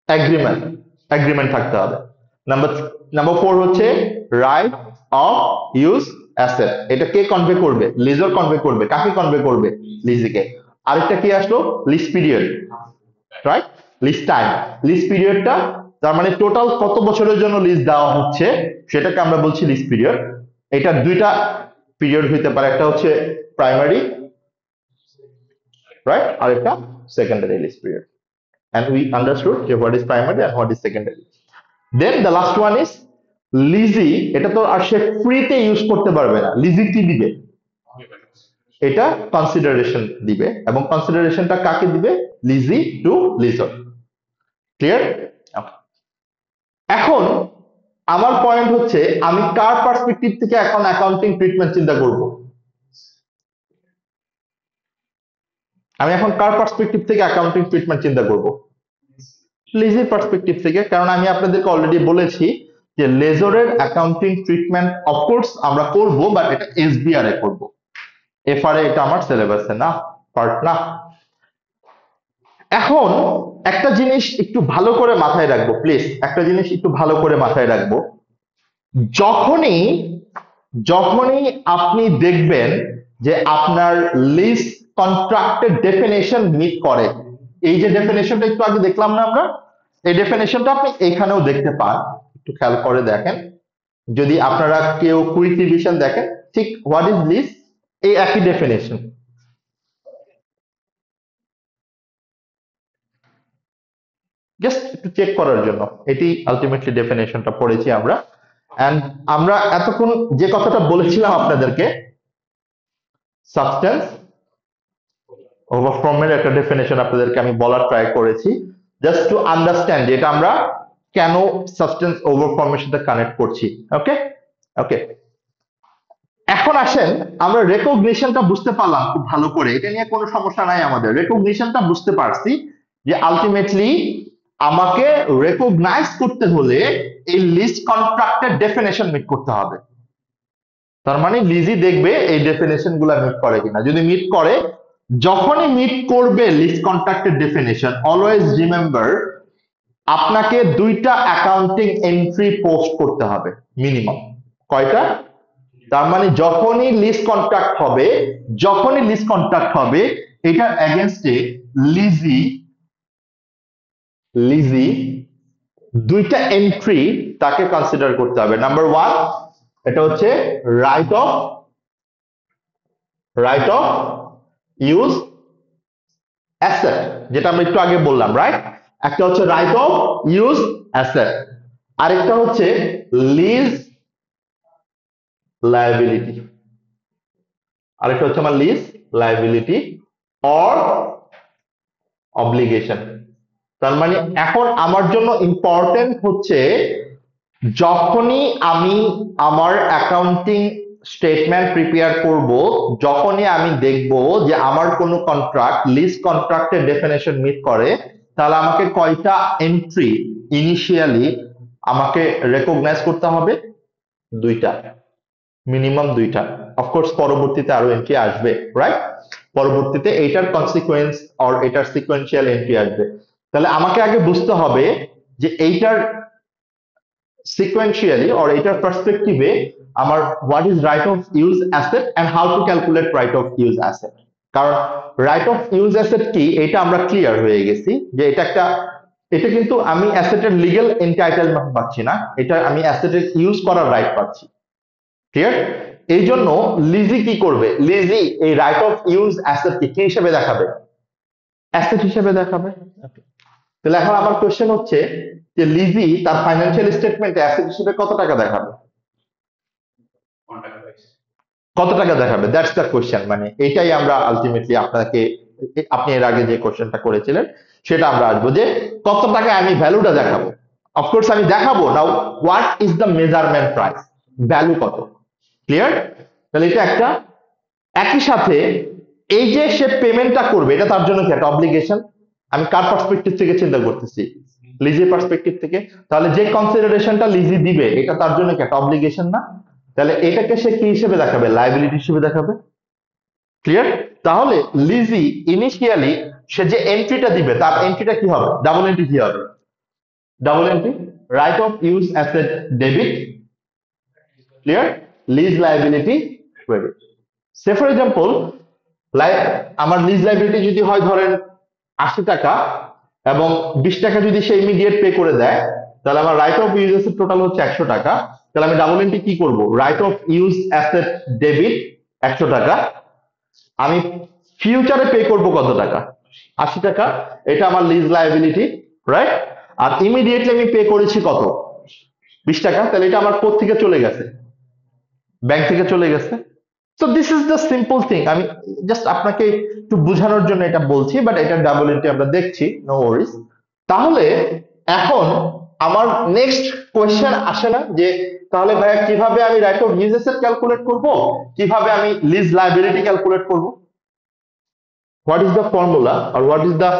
এগ্রিমেন্ট, এগ্রিমেন্ট থাকতে হবে। নাম্বার নাম্বার 4 হচ্ছে রাইট অফ ইউজ অ্যাসেট, এটা কে কনভে করবে? লিজার কনভে করবে। কাকে কনভে করবে? লিজিকে। আরেকটা কি আসলো? Lease period, right? Lease time, lease পিরিয়ডটা, তার মানে টোটাল কত বছরের জন্য লিজ দেওয়া হচ্ছে সেটাকে আমরা বলছি লিজ পিরিয়ড। এটা দুইটা পিরিয়ড হইতে পারে, একটা হচ্ছে প্রাইমারি, রাইট, আর একটা secondary lease period. And we understood what is primary and what is secondary. Then the last one is lessee. এটা তো আর সে ফ্রিতে ইউজ করতে পারবে না, লিজি কি দিবে? এটা কনসিডারেশন দিবে, এবং কনসিডারেশনটা কাকে দিবে? Lessee to lessor. ক্লিয়ার? এখন আমার পয়েন্ট হচ্ছে, আমি কার পার্সপেক্টিভ থেকে এখন অ্যাকাউন্টিং ট্রিটমেন্ট চিন্তা করব? আমি এখন কার পার্সপেক্টিভ থেকে অ্যাকাউন্টিং ট্রিটমেন্ট চিন্তা করব? লিজের পার্সপেক্টিভ থেকে, কারণ আমি আপনাদেরকে অলরেডি বলেছি যে লেজরের অ্যাকাউন্টিং ট্রিটমেন্ট অফকোর্স আমরা করব, বাট এটা এসবিআর এ করব, এফআর এ এটা আমার সিলেবাসে না, পার্ট না। এখন একটা জিনিস একটু ভালো করে মাথায় রাখবো, প্লিজ একটা জিনিস একটু ভালো করে মাথায় রাখবো। যখনই যখনই আপনি দেখবেন যে আপনার লিজ কন্ট্রাক্টের ডেফিনেশন মিট করে, এই যে ডেফিনেশনটা একটু আগে দেখলাম না আমরা, এই ডেফিনেশনটা আপনি এখানেও দেখতে পান, একটু খেয়াল করে দেখেন। যদি আপনারা কেউ কুইক রিভিশন দেখেন, ঠিক হোয়াট ইজ লিজ, এই একই ডেফিনেশন। জাস্ট একটু চেক করার জন্য, এটি আলটিমেটলি ডেফিনেশনটা পড়েছি আমরা। এন্ড আমরা এতক্ষণ যে কথাটা বলেছিলাম আপনাদেরকে, সাবস্টেন্স ওভারফর্মের একটা ডেফিনেশন আপনাদেরকে আমি বলার ট্রাই করেছি, জাস্ট টু আন্ডারস্ট্যান্ড যে এটা আমরা কেন সাবস্টেন্স ওভারফর্মের সাথে কানেক্ট করছি। ওকে ওকে। এখন আসেন, আমরা রেকগনিশনটা বুঝতে পারলাম খুব ভালো করে, এটা নিয়ে কোনো সমস্যা নাই আমাদের। রেকগনিশনটা বুঝতে পারছি যে আলটিমেটলি আমাকে রেকগনাইজ করতে হলে এই লিজ কন্ট্রাক্টের ডেফিনেশন মিট করতে হবে। তার মানে লিজি দেখবে এই ডেফিনেশন গুলা মিট করে কিনা, যদি মিট করে, যখনই মিট করবে লিজ কন্ট্রাক্টের ডেফিনেশন, অলওয়েজ রিমেম্বার আপনাকে দুইটা অ্যাকাউন্টিং এন্ট্রি পোস্ট করতে হবে মিনিমাম। কয়টা? তার মানে যখনই লিজ কন্ট্রাক্ট হবে, যখনই লিজ কন্ট্রাক্ট হবে, এটার এগেইনস্টে লিজি লিজি দুইটা এন্ট্রি তাকে কনসিডার করতে হবে। নাম্বার 1, এটা হচ্ছে রাইট অফ ইউজ অ্যাসেট, যেটা আমরা একটু আগে বললাম, রাইট? একটা হচ্ছে রাইট অফ ইউজ অ্যাসেট, আরেকটা হচ্ছে লিজ লায়াবিলিটি, আরেকটা হচ্ছে আমার লিজ লায়াবিলিটি অর অব্লিগেশন। তার মানে এখন আমার জন্য ইম্পর্টেন্ট হচ্ছে যখনই আমি আমার অ্যাকাউন্টিং স্টেটমেন্ট প্রিপেয়ার করব, যখনই আমি দেখব যে আমার কোনো কন্ট্রাক্ট লিজ কন্ট্রাক্টের ডেফিনেশন মিট করে, তাহলে আমাকে কয়টা এন্ট্রি ইনিশিয়ালি আমাকে রেকগনাইজ করতে হবে? দুইটা, মিনিমাম দুইটা। অফকোর্স পরবর্তীতে আরো এন্ট্রি আসবে, রাইট? পরবর্তীতে এইটার কনসিকুয়েন্স অর এটার সিকোয়েন্সিয়াল এন্ট্রি আসবে। তাহলে আমাকে আগে বুঝতে হবে যে এইটার sequentially or এটার পার্সপেক্টিভে আমার what is right of use asset and how to calculate right of use asset। কারণ right of use asset কি এটা আমরা ক্লিয়ার হয়ে গেছি যে এটা কিন্তু আমি অ্যাসেটের লিগ্যাল এনটাইটেলমেন্ট পাচ্ছি না, এটা আমি অ্যাসেটের ইউজ করার রাইট পাচ্ছি। ক্লিয়ার? এই জন্য লিজি কি করবে? লিজি এই রাইট অফ ইউজ অ্যাসেট কি হিসেবে দেখাবে? অ্যাসেট হিসেবে দেখাবে। তাহলে এখন আমার কোশ্চেন হচ্ছে যে লিজি তার ফাইন্যান্সিয়াল স্টেটমেন্টে অ্যাসেট হিসেবে কত টাকা দেখাবে? কত টাকা দেখাবে? That's the question. মানে এটাই আমরা আলটিমেটলি আপনি এর আগে যে কোশ্চেনটা করেছিলেন সেটা আমরা আসবো যে কত টাকা আমি ভ্যালুটা দেখাবো। অফকোর্স আমি দেখাবো now what is the measurement price, value কত। ক্লিয়ার? তাহলে এটা একটা। একই সাথে এই যে সে পেমেন্টটা করবে এটা তার জন্য কি একটা অব্লিগেশন? আমি কার পার্সপেক্টিভ থেকে চিন্তা করতেছি? লিজির পার্সপেক্টিভ থেকে। তাহলে যে কনসিডারেশনটা লিজি দিবে এটা তার জন্য কি একটা অব্লিগেশন না? তাহলে এটাকে সে কি হিসেবে দেখাবে? লায়াবিলিটি হিসেবে দেখাবে। ক্লিয়ার? তাহলে লিজি ইনিশিয়ালি সে যে এন্ট্রিটা দিবে তার এন্ট্রিটা কি হবে? ডাবল এন্ট্রি কি হবে? Double entry, right of use asset debit, clear, lease liability credit. Say for example আমার লিজ লাইবিলিটি যদি হয় ধরেন 80 টাকা এবং 20 টাকা যদি সে ইমিডিয়েট পে করে দেয়, তাহলে আমার right of use asset total হচ্ছে 100 টাকা। তাহলে আমি ডাবল এন্ট্রি কি করব? Right of use asset debit 100 টাকা, আমি ফিউচারে পে করব কত টাকা? 80 টাকা। এটা আমার লিজ লাইবিলিটি, রাইট? আর ইমিডিয়েটলি আমি পে করেছি কত? 20 টাকা। তাহলে এটা আমার কোথা থেকে চলে গেছে? ব্যাংক থেকে চলে গেছে। So this is the simple thing. আমি জাস্ট আপনাকে একটু বোঝানোর জন্য এটা বলছি, বাট এটা ডাবল এন্ট্রি আমরা দেখছি, নো ওয়ারিজ। তাহলে এখন আমার নেক্সট কোয়েশ্চেন আসে না যে তাহলে ভাইয়া কিভাবে আমি right of use asset calculate করব, কিভাবে আমি লিজ লায়াবিলিটি ক্যালকুলেট করব? What is the formula or what is the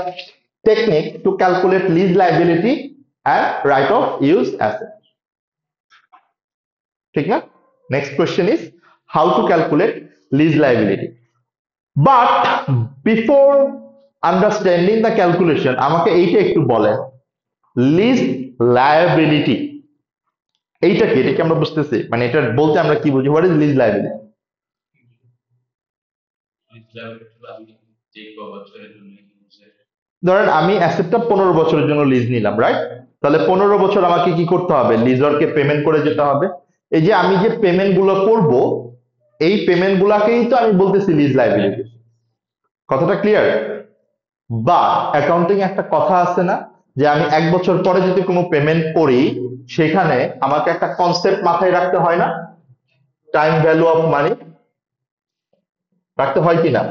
technique to calculate lease liability and right of use asset? ঠিক না? Next question is how to calculate lease liability. But before understanding the calculation আমাকে এইটা একটু বলেন, lease liability এইটা কি? এটা কি আমরা বুঝতেছি? মানে এটা বলতে আমরা কি বুঝি? What is lease liability? ধরেন আমি অ্যাসেটটা 15 বছরের জন্য লিজ নিলাম, রাইট? তাহলে 15 বছর আমাকে কি করতে হবে? লিজরকে পেমেন্ট করে যেতে হবে। এই যে আমি যে পেমেন্ট গুলো করব, এই পেমেন্ট গুলাকেই তো আমি বলতেছি লিজ লায়াবিলিটি। কথাটা ক্লিয়ার? বা অ্যাকাউন্টিং একটা কথা আছে না যে আমি 1 বছর পরে যদি কোনো পেমেন্ট করি সেখানে আমাকে একটা কনসেপ্ট মাথায় রাখতে হয় না? টাইম ভ্যালু অফ মানি রাখতে হয় কিনা?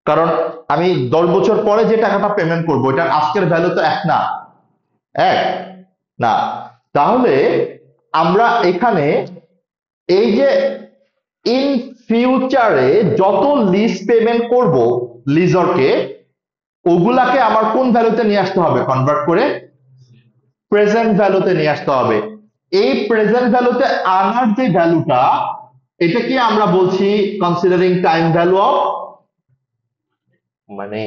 কারণ আমি 10 বছর পরে যে টাকাটা পেমেন্ট করবো এটার আজকের ভ্যালু তো এক না, এক না। তাহলে আমরা এখানে এই যে ইন ফিউচারে যত লিজ পেমেন্ট করব লিজরকে, ওগুলাকে আমার কোন ভ্যালুতে নিয়ে আসতে হবে? কনভার্ট করে প্রেজেন্ট ভ্যালুতে নিয়ে আসতে হবে। এই প্রেজেন্ট ভ্যালুতে আনার যে ভ্যালুটা, এটাকে আমরা বলছি কনসিডারিং টাইম ভ্যালু অফ মানে।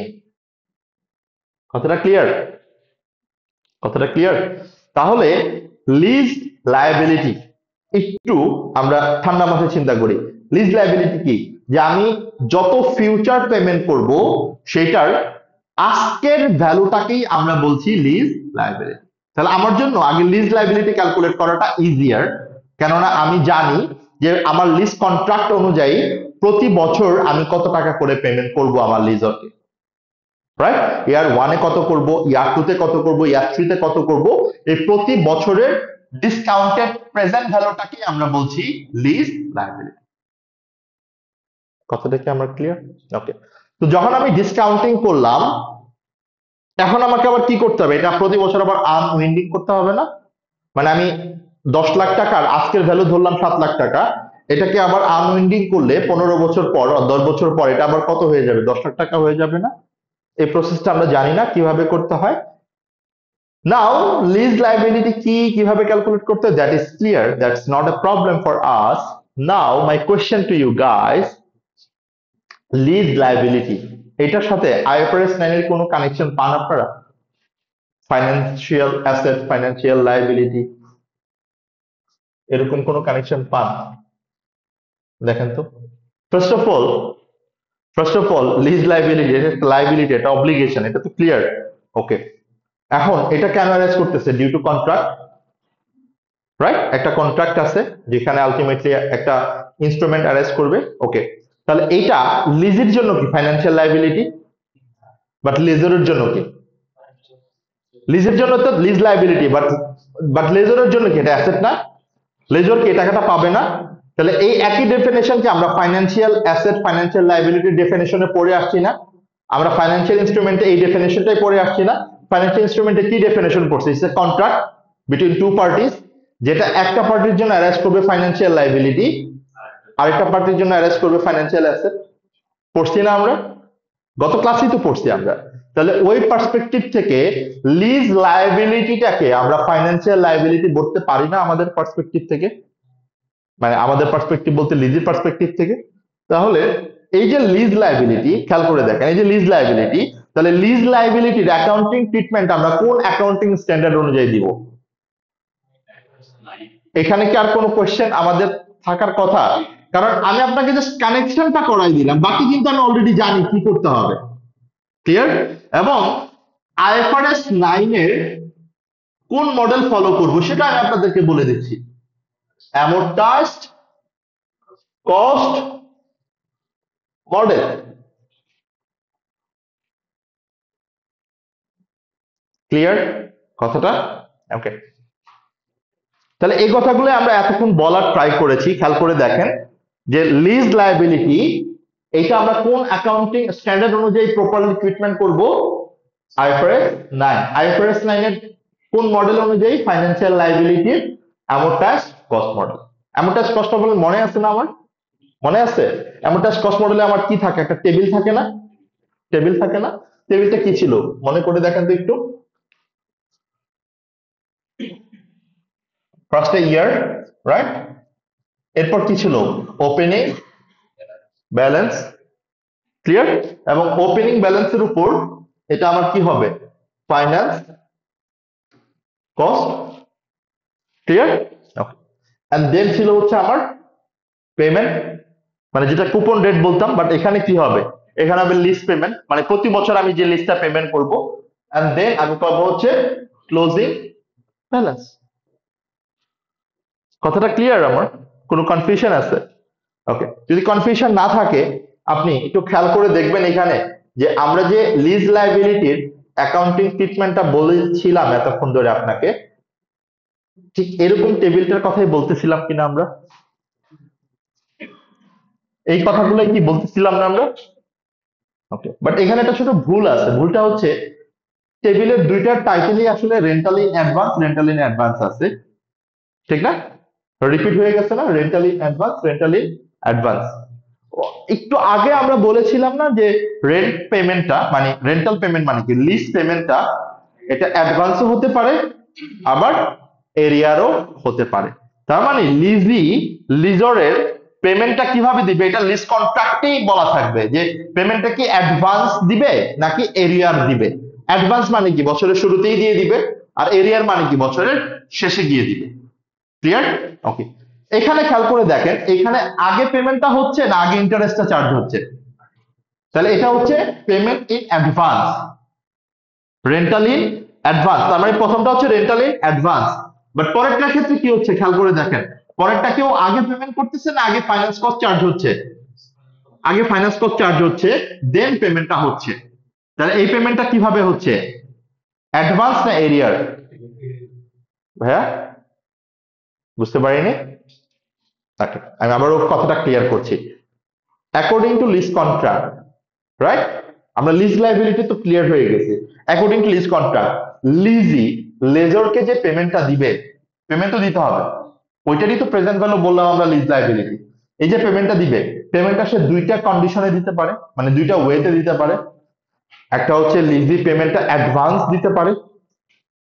কথাটা ক্লিয়ার? কথাটা ক্লিয়ার? তাহলে লিজ লায়াবিলিটি একটু আমরা ঠান্ডা মাথায় চিন্তা করি। লিজ লায়াবিলিটি কি? যে আমি যত ফিউচার পেমেন্ট করব সেটার আজকের ভ্যালুটাকেই আমরা বলছি লিজ লায়াবিলিটি। তাহলে আমার জন্য আগে লিজ লায়াবিলিটি ক্যালকুলেট করাটা ইজিয়ার, কেননা আমি জানি যে আমার লিজ কন্ট্রাক্ট অনুযায়ী প্রতি বছর আমি কত টাকা করে পেমেন্ট করব আমার লিজরকে, রাইট? ইয়ার 1-এ কত করব, ইয়ার 2-তে কত করব, ইয়ার 3-তে কত করব, এই প্রতি বছরের ডিসকাউন্টেড প্রেজেন্ট ভ্যালুটাকে আমরা বলছি লিজ লায়াবিলিটি। কথাটা কি আমরা ক্লিয়ার? ওকে। তো যখন আমি ডিসকাউন্টিং করলাম এখন আমাকে আবার কি করতে হবে, এটা প্রতি বছর আবার আনউইন্ডিং করতে হবে না? মানে আমি 10 লাখ টাকার আজকের ভ্যালু ধরলাম 7 লাখ টাকা, এটাকে আবার আনউইন্ডিং করলে 15 বছর পর 10 বছর পর এটা আবার কত হয়ে যাবে, 10 লাখ টাকা হয়ে যাবে না? এই প্রসেসটা আমরা জানি না কিভাবে করতে হয়। নাও লিজ লাইবিলিটি কি, কিভাবে ক্যালকুলেট করতে হয়, that is clear, that's not a problem for us. Now my question to you guys, lease liability এটার সাথে আইএফআরএস 9 এর কোনো কানেকশন পান আপনারা? ফাইন্যান্সিয়াল অ্যাসেট, ফাইন্যান্সিয়াল লাইবিলিটি, এরকম কোনো কানেকশন পান? দেখেন তো। First of all first of all lease liability, এটা একটা লাইবিলিটি, এটা অব্লিগেশন, এটা তো ক্লিয়ার। ওকে, এখন এটা কেন অ্যারেঞ্জ করতেছে? Due to contract, right? একটা কন্ট্রাক্ট আছে যেখানে আলটিমেটলি একটা ইনস্ট্রুমেন্ট অ্যারেঞ্জ করবে। ওকে, তাহলে এইটা লিজের জন্য কি ফাইন্যান্সিয়াল লাইবিলিটি, বাট লেজরের জন্য কি? লিজের জন্য তো লিজ লাইবিলিটি, বাট বাট লেজরের জন্য কি এটা অ্যাসেট না? লেজর কি এই টাকাটা পাবে না? তাহলে এই একই ডেফিনেশনকে আমরা ফাইন্যান্সিয়াল অ্যাসেট, ফাইন্যান্সিয়াল লাইবিলিটির ডেফিনেশনে পড়ে আসছি না? আমরা ফাইন্যান্সিয়াল ইনস্ট্রুমেন্টে এই ডেফিনেশনটাই পড়ে আসছি না? ফাইন্যান্সিয়াল ইনস্ট্রুমেন্টে কি ডেফিনেশন পড়ছে? It's a contract between two parties, যেটা একটা পার্টির জন্য অ্যারেঞ্জ করবে ফাইন্যান্সিয়াল লাইবিলিটি, আরেকটা পার্টির জন্য অ্যারেঞ্জ করবে ফাইন্যান্সিয়াল অ্যাসেট। পড়ছি না আমরা? গত ক্লাসেই তো পড়ছি আমরা। তাহলে ওই পার্সপেক্টিভ থেকে লিজ লাইবিলিটিটাকে আমরা ফাইন্যান্সিয়াল লাইবিলিটি বলতে পারি না আমাদের পার্সপেক্টিভ থেকে? মানে আমাদের পার্সপেক্টিভ বলতে লিজের পার্সপেক্টিভ থেকে। তাহলে এই যে লিজ লাইবিলিটি, খেয়াল করে দেখেন, এই যে লিজ লাইবিলিটি, তাহলে লিজ লাইবিলিটির অ্যাকাউন্টিং ট্রিটমেন্ট আমরা কোন অ্যাকাউন্টিং স্ট্যান্ডার্ড অনুযায়ী দিব? এখানে কি আর কোনো কোশ্চেন আমাদের থাকার কথা? কারণ আমি আপনাকে জাস্ট কানেকশনটা করাই দিলাম, বাকি কিন্তু আমি অলরেডি জানি কি করতে হবে। ক্লিয়ার? এবং আইএফআরএস 9 এর কোন মডেল ফলো করব সেটা আমি আপনাদেরকে বলে দিচ্ছি। অ্যামোর্টাইজড কস্ট মডেল। ক্লিয়ার কথাটা? ওকে, তাহলে এই কথাগুলো আমরা এতক্ষণ বলার ট্রাই করেছি। খেয়াল করে দেখেন যে লিজ লাইবিলিটি এটা আমরা কোন অ্যাকাউন্টিং স্ট্যান্ডার্ড অনুযায়ী প্রপারলি ট্রিটমেন্ট করব? আইএফআরএস 9। আইএফআরএস 9 এর কোন মডেল অনুযায়ী? ফাইন্যান্সিয়াল লাইবিলিটির amortised cost model. Amortised cost model মনে আছে না আমার? মনে আছে? অ্যামোর্টাইজড কস্ট মডেলে আমার কি থাকে? একটা টেবিল থাকে না? টেবিল থাকে না? টেবিলটা কি ছিল মনে করে দেখেন তো একটু। ফার্স্টে ইয়ার, রাইট? এরপর কি ছিল? Opening balance. ক্লিয়ার? এবং ওপেনিং ব্যালেন্সের উপর এটা আমার কি হবে? Finance cost. Clear? Okay, and then ছিল হচ্ছে আমার পেমেন্ট, মানে যেটা কুপন রেট বলতাম, বাট এখানে কি হবে? এখানে হবে লিস্ট পেমেন্ট, মানে প্রতি বছর আমি যে লিস্টটা পেমেন্ট করব, এন্ড দেন আমি পাবো হচ্ছে ক্লোজিং ব্যালেন্স। কথাটা ক্লিয়ার আমার? কোনো কনফিউশন আছে? ওকে, যদি কনফিউশন না থাকে আপনি একটু খেয়াল করে দেখবেন এখানে যে আমরা যে লিজ লাইবিলিটির অ্যাকাউন্টিং ট্রিটমেন্টটা বলেছিলাম এতক্ষণ ধরে আপনাকে, ঠিক এরকম টেবিলটার কথাই বলতেছিলাম কিনা আমরা? এই কথাগুলো কি বলতেছিলাম না আমরা? ওকে, বাট এখানে একটা ছোট ভুল আছে। ভুলটা হচ্ছে টেবিলের দুইটা টাইটেলই আসলে rental in advance, rental in advance আছে, ঠিক না? রিপিট হয়ে গেছে না? Rental in advance, rental in advance. একটু আগে আমরা বলেছিলাম না যে রেন্ট পেমেন্টটা মানে রেন্টাল পেমেন্ট মানে কি লিজ পেমেন্টটা, এটা অ্যাডভান্সও হতে পারে আবার এরিয়ারও হতে পারে। তার মানে লিজরের পেমেন্টটা কিভাবে দিবে এটা লিজ কন্ট্রাক্টেই বলা থাকবে যে পেমেন্টটা কি অ্যাডভান্স দিবে নাকি এরিয়ার দিবে। অ্যাডভান্স মানে কি বছরের শুরুতেই দিয়ে দিবে, আর এরিয়ার মানে কি বছরের শেষে গিয়ে দিবে। ক্লিয়ার? ওকে, এখানে খেয়াল করে দেখেন এখানে আগে পেমেন্টটা হচ্ছে না আগে ইন্টারেস্টটা চার্জ হচ্ছে? তাহলে এটা হচ্ছে payment in advance, rental in advance. তার মানে প্রথমটা হচ্ছে রেন্টাল ইন অ্যাডভান্স, বাট পরেরটার ক্ষেত্রে কি হচ্ছে খেয়াল করে দেখেন, পরেরটা কেউ আগে পেমেন্ট করতেছে না আগে ফাইন্যান্স কস্ট চার্জ হচ্ছে? আগে ফাইন্যান্স কস্ট চার্জ হচ্ছে, দেন পেমেন্টটা হচ্ছে। তাহলে এই পেমেন্টটা কিভাবে হচ্ছে? অ্যাডভান্স না এরিয়ার? ভাইয়া বুঝতে পারিনি? ওকে, আমি আবারও কথাটা ক্লিয়ার করছি। According to lease contract, right? আমরা লিজ লাইবিলিটি তো ক্লিয়ার হয়ে গেছে। According to lease contract lessee লেজরকে যে পেমেন্টটা দিবে, পেমেন্ট তো দিতে হবে, ওইটারই তো প্রেজেন্ট ভ্যালু বললাম আমরা লিজ লাইবিলিটি। এই যে পেমেন্টটা দিবে, পেমেন্টটা সে দুইটা কন্ডিশনে দিতে পারে, মানে দুইটা ওয়েতে দিতে পারে। একটা হচ্ছে লিজি পেমেন্টটা অ্যাডভান্স দিতে পারে,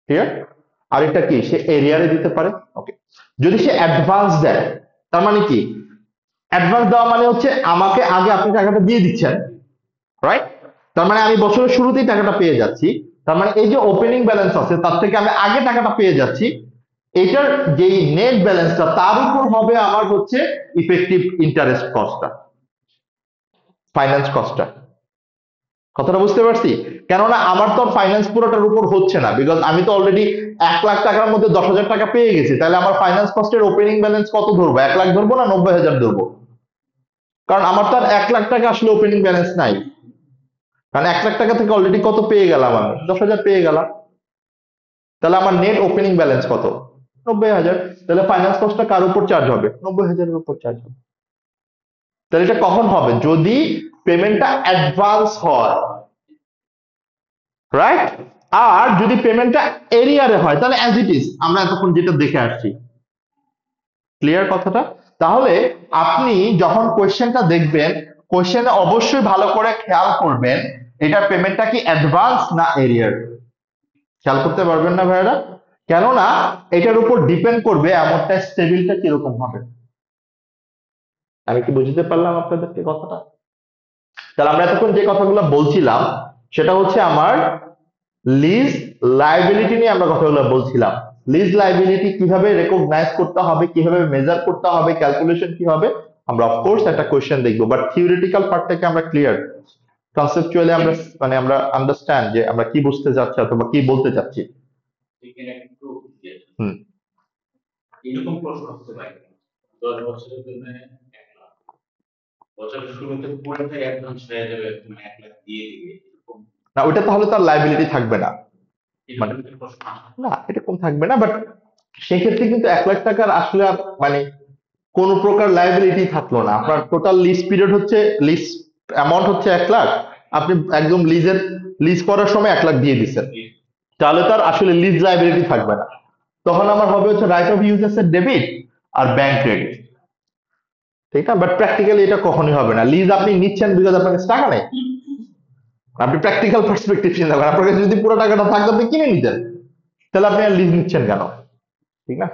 ঠিক আছে, আর এটা কি সে এরিয়ারে দিতে পারে। ওকে, যদি সে অ্যাডভান্স দেয় তার মানে কি, অ্যাডভান্স দেওয়া মানে হচ্ছে আমাকে আগে আপনি টাকাটা দিয়ে দিচ্ছেন, রাইট? তার মানে আমি বছরের শুরুতেই টাকাটা পেয়ে যাচ্ছি, তার মানে এই যে ওপেনিং ব্যালেন্স আছে তার থেকে আমি আগে টাকাটা পেয়ে যাচ্ছি, এটার যেই নেট ব্যালেন্সটা তার উপর হবে আমার হচ্ছে ইফেক্টিভ ইন্টারেস্ট কস্টটা, ফাইন্যান্স কস্টটা। কথাটা বুঝতে পারছি? কেননা আমার তো ফাইন্যান্স পুরোটার উপর হচ্ছে না, বিকজ আমি তো অলরেডি 1 লাখ টাকার মধ্যে 10,000 টাকা পেয়ে গেছি, তাহলে আমার ফাইন্যান্স কস্টের ওপেনিং ব্যালেন্স কত ধরবো? 1 লাখ ধরবো না 90,000 ধরবো? কারণ আমার তো আর 1 লাখ টাকা আসলে ওপেনিং ব্যালেন্স নাই, কারণ 1 লাখ টাকা থেকে অলরেডি কত পেয়ে গেলাম, আমি 10,000 পেয়ে গেলাম। তাহলে আমার নেট ওপেনিং ব্যালেন্স কত? 90,000। তাহলে ফাইন্যান্স কস্টটা কার উপর চার্জ হবে? 90,000-এর উপর চার্জ হবে। তাহলে এটা কখন হবে? যদি পেমেন্টটা অ্যাডভান্স হয়, রাইট? আর যদি পেমেন্টটা এরিয়ারে হয় তাহলে অ্যাজ ইট ইজ আমরা এতক্ষণ যেটা দেখে আসছি। ক্লিয়ার কথাটা? তাহলে আপনি যখন কোয়েশ্চেনটা দেখবেন, কোয়েশ্চেনে অবশ্যই ভালো করে খেয়াল করবেন এটা পেমেন্টটা কি অ্যাডভান্স না এরিয়ার। খেয়াল করতে পারবেন না ভাইয়ারা? কেননা এটার উপর ডিপেন্ড করবে অ্যামাউন্টটা স্টেবিলটা কিরকম হবে। আমি কি বুঝতে পারলাম আপনাদেরকে কথাটা? তাহলে আমরা এতক্ষণ যে কথাগুলো বলছিলাম সেটা হচ্ছে আমার লিজ লাইবিলিটি নিয়ে আমরা কথাগুলো বলছিলাম। লিজ লাইবিলিটি কিভাবে রেকগনাইজ করতে হবে, কিভাবে মেজার করতে হবে, ক্যালকুলেশন কি হবে, আমরা অফকোর্স একটা কোয়েশ্চেন দেখবো, বাট থিওরিটিক্যাল পার্টটাকে আমরা ক্লিয়ার, কনসেপচুয়ালি আমরা মানে আমরা আন্ডারস্ট্যান্ড যে আমরা কি বুঝতে চাচ্ছি অথবা কি বলতে চাচ্ছি। হুম। এরকম প্রশ্ন হতে পারে 10 বছরের জন্য 1 লাখ, বছরের শুরুতে পুরোটাই অ্যাডভান্স হয়ে যাবে, তুমি 1 লাখ দিয়ে দিবে, এরকম না ওইটা তাহলে তার লাইবিলিটি থাকবে না, মানে এরকম একটা প্রশ্ন আসে। না এরকম থাকবে না, বাট সেক্ষেত্রে কিন্তু 1 লাখ টাকার আসলে আর মানে কোন প্রকার লাইবিলিটি থাকলো না। আপনার টোটাল লিজ পিরিয়ড হচ্ছে, লিজ অ্যামাউন্ট হচ্ছে 1 লাখ, আপনি একদম লিজের লিজ করার সময় 1 লাখ দিয়ে দিচ্ছেন, তাহলে তার আসলে লিজ লাইবিলিটি থাকবে না। তখন আমার হবে হচ্ছে রাইট অফ ইউজেস এর ডেবিট আর ব্যাংক ক্রেডিট, ঠিক না? বাট প্র্যাকটিক্যালি এটা কখনোই হবে না। লিজ আপনি নিচ্ছেন বিকজ আপনার কাছে টাকা নেই, আপনি প্র্যাকটিক্যাল পার্সপেক্টিভ চিন্তা করেন, আপনার কাছে যদি পুরো টাকাটা থাকতো আপনি কিনে নিতেন, তাহলে আপনি আর লিজ নিচ্ছেন কেন? ঠিক না?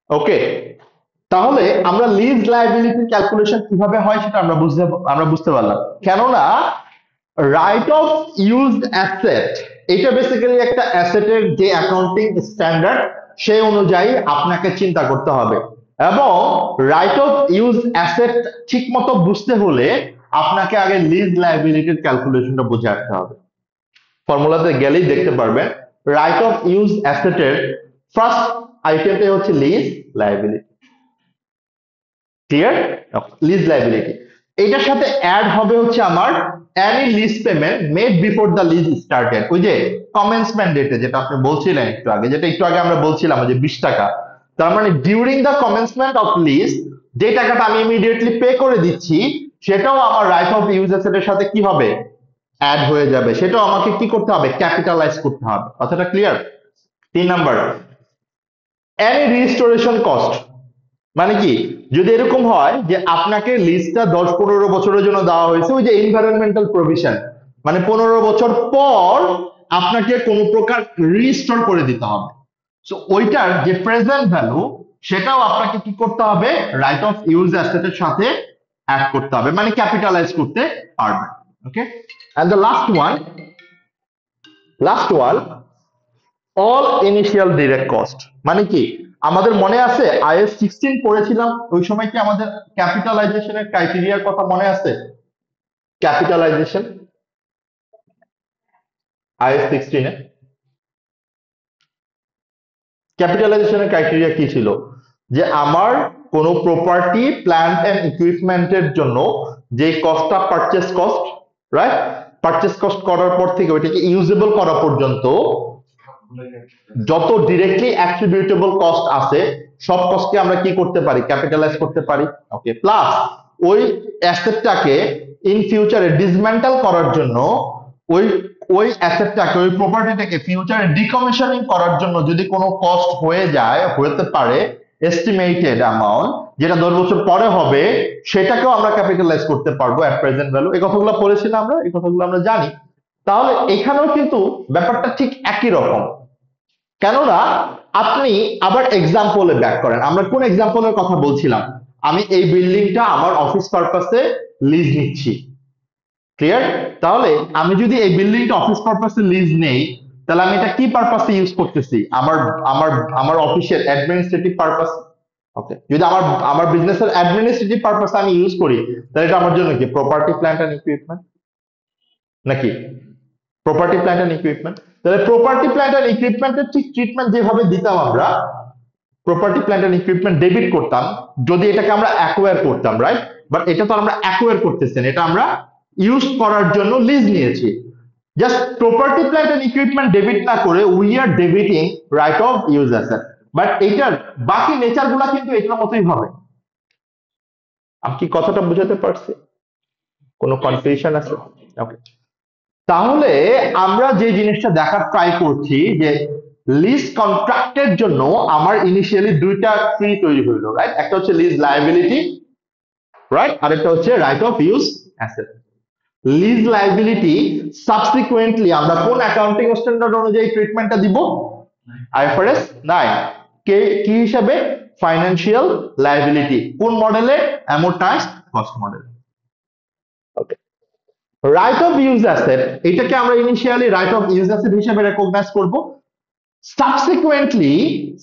ওকে, তাহলে আমরা লিজ লাইবিলিটি ক্যালকুলেশন কিভাবে হয় সেটা আমরা বুঝতে পারলাম। কেননা রাইট অফ ইউজড অ্যাসেট এটা বেসিক্যালি একটা অ্যাসেটের যে অ্যাকাউন্টিং স্ট্যান্ডার্ড সেই অনুযায়ী আপনাকে চিন্তা করতে হবে, এবং রাইট অফ ইউজ অ্যাসেট ঠিক মতো বুঝতে হলে আপনাকে আগে লিজ লাইবিলিটির ক্যালকুলেশনটা বুঝে আসতে হবে। ফর্মুলাতে গেলেই দেখতে পারবেন রাইট অফ ইউজ অ্যাসেটের ফার্স্ট আইটেমটাই হচ্ছে lease liability. Clear? Lease liability এটার সাথে অ্যাড হবে হচ্ছে আমার any lease payment made before the lease started, ওই যে কমেন্সমেন্ট ডেটে যেটা আপনি বলছিলেন একটু আগে, যেটা একটু আগে আমরা বলছিলাম যে 20 টাকা, তার মানে during the commencement of lease যে টাকাটা আমি ইমিডিয়েটলি পে করে দিচ্ছি সেটাও আমার রাইট অফ ইউজ অ্যাসেটের সাথে কি হবে? অ্যাড হয়ে যাবে, সেটাও আমাকে কি করতে হবে? ক্যাপিটালাইজ করতে হবে। কথাটা clear? 3 number, any restoration cost, মানে কি যদি এরকম হয় যে আপনাকে লিজটা 10-15 বছরের জন্য দেওয়া হয়েছে, ওই যে এনভায়রনমেন্টাল প্রভিশন, মানে 15 বছর পর আপনাকে কোনো প্রকার রিস্টোর করে দিতে হবে, সো ওইটার যে প্রেজেন্ট ভ্যালু সেটাও আপনাকে কি করতে হবে? রাইট অফ ইউজ অ্যাসেটের সাথে অ্যাড করতে হবে, মানে ক্যাপিটালাইজ করতে পারবেন। Okay, and the last one all initial direct cost, মানে কি আমাদের মনে আছে আইএস 16 পড়েছিলাম, ওই সময় কি আমাদের ক্যাপিটালাইজেশনের ক্রাইটেরিয়ার কথা মনে আছে? ক্যাপিটালাইজেশন আইএস 16 এ ক্যাপিটালাইজেশনের ক্রাইটেরিয়া কি ছিল? যে আমার কোনো প্রপার্টি প্ল্যান্ট এন্ড ইকুইপমেন্টের জন্য যে কস্টটা purchase cost, right, purchase cost করার পর থেকে ওইটাকে ইউজেবল করা পর্যন্ত যত ডিরেক্টলি অ্যাট্রিবিউটেবল কস্ট আছে সব কস্টকে আমরা কি করতে পারি? ক্যাপিটালাইজ করতে পারি। ওকে, প্লাস ওই অ্যাসেটটাকে ইন ফিউচারে ডিসমেন্টাল করার জন্য ওই ওই অ্যাসেটটাকে, ওই প্রপার্টিটাকে ফিউচারে ডিকমিশনিং করার জন্য যদি কোনো কস্ট হয়ে যায়, হতে পারে এস্টিমেটেড অ্যামাউন্ট, যেটা 10 বছর পরে হবে, সেটাকেও আমরা ক্যাপিটালাইজ করতে পারবো অ্যাট প্রেজেন্ট ভ্যালু। এই কথাগুলো পড়েছিলাম আমরা, এই কথাগুলো আমরা জানি। তাহলে এখানেও কিন্তু ব্যাপারটা ঠিক একই রকম। কেননা আপনি আবার এক্সাম্পলে ব্যাক করেন, আমরা কোন এক্সাম্পলের কথা বলছিলাম? আমি এই বিল্ডিংটা আমার অফিস পারপাসে লিজ নিচ্ছি, ক্লিয়ার? তাহলে আমি যদি এই বিল্ডিংটা অফিস পারপাসে লিজ নেই, তাহলে আমি এটা কি পারপাসে ইউজ করতেছি? আমার আমার আমার অফিসের অ্যাডমিনিস্ট্রেটিভ পারপাস। ওকে, যদি আমার আমার বিজনেসের অ্যাডমিনিস্ট্রেটিভ পারপাসে আমি ইউজ করি, তাহলে এটা আমার জন্য কি প্রপার্টি প্ল্যান্ট এন্ড ইকুইপমেন্ট নাকি? Property plant and equipment. তাহলে প্রপার্টি প্ল্যান্ট এন্ড ইকুইপমেন্টের ঠিক ট্রিটমেন্ট যেভাবে দিতাম আমরা, property plant and equipment debit করতাম যদি এটাকে আমরা অ্যাকোয়ার করতাম, রাইট? বাট এটা তো আমরা অ্যাকোয়ার করতেছি না, এটা আমরা ইউজ করার জন্য লিজ নিয়েছি। Just property plant and equipment debit না করে we are debiting right of use asset, but এটার বাকি নেচার গুলা কিন্তু এটার মতোই হবে। আমি কি কথাটা বুঝাতে পারছি? কোনো কনফিউশন আছে? ওকে, তাহলে আমরা যে জিনিসটা দেখার ট্রাই করছি যে লিজ কন্ট্রাক্টের জন্য আমার ইনিশিয়ালি দুইটা ফি তৈরি হইলো, রাইট? একটা হচ্ছে লিজ লায়াবিলিটি, রাইট, আরেকটা হচ্ছে right of use asset. Lease liability subsequently আমরা কোন অ্যাকাউন্টিং স্ট্যান্ডার্ড অনুযায়ী ট্রিটমেন্টটা দিব? আইএফআরএস 9 কে কি হিসাবে? Financial liability. কোন মডেলে? Amortised cost model. Okay, right of use asset, এটাকে আমরা initially right of use asset হিসেবে রেকগনাইজ করব।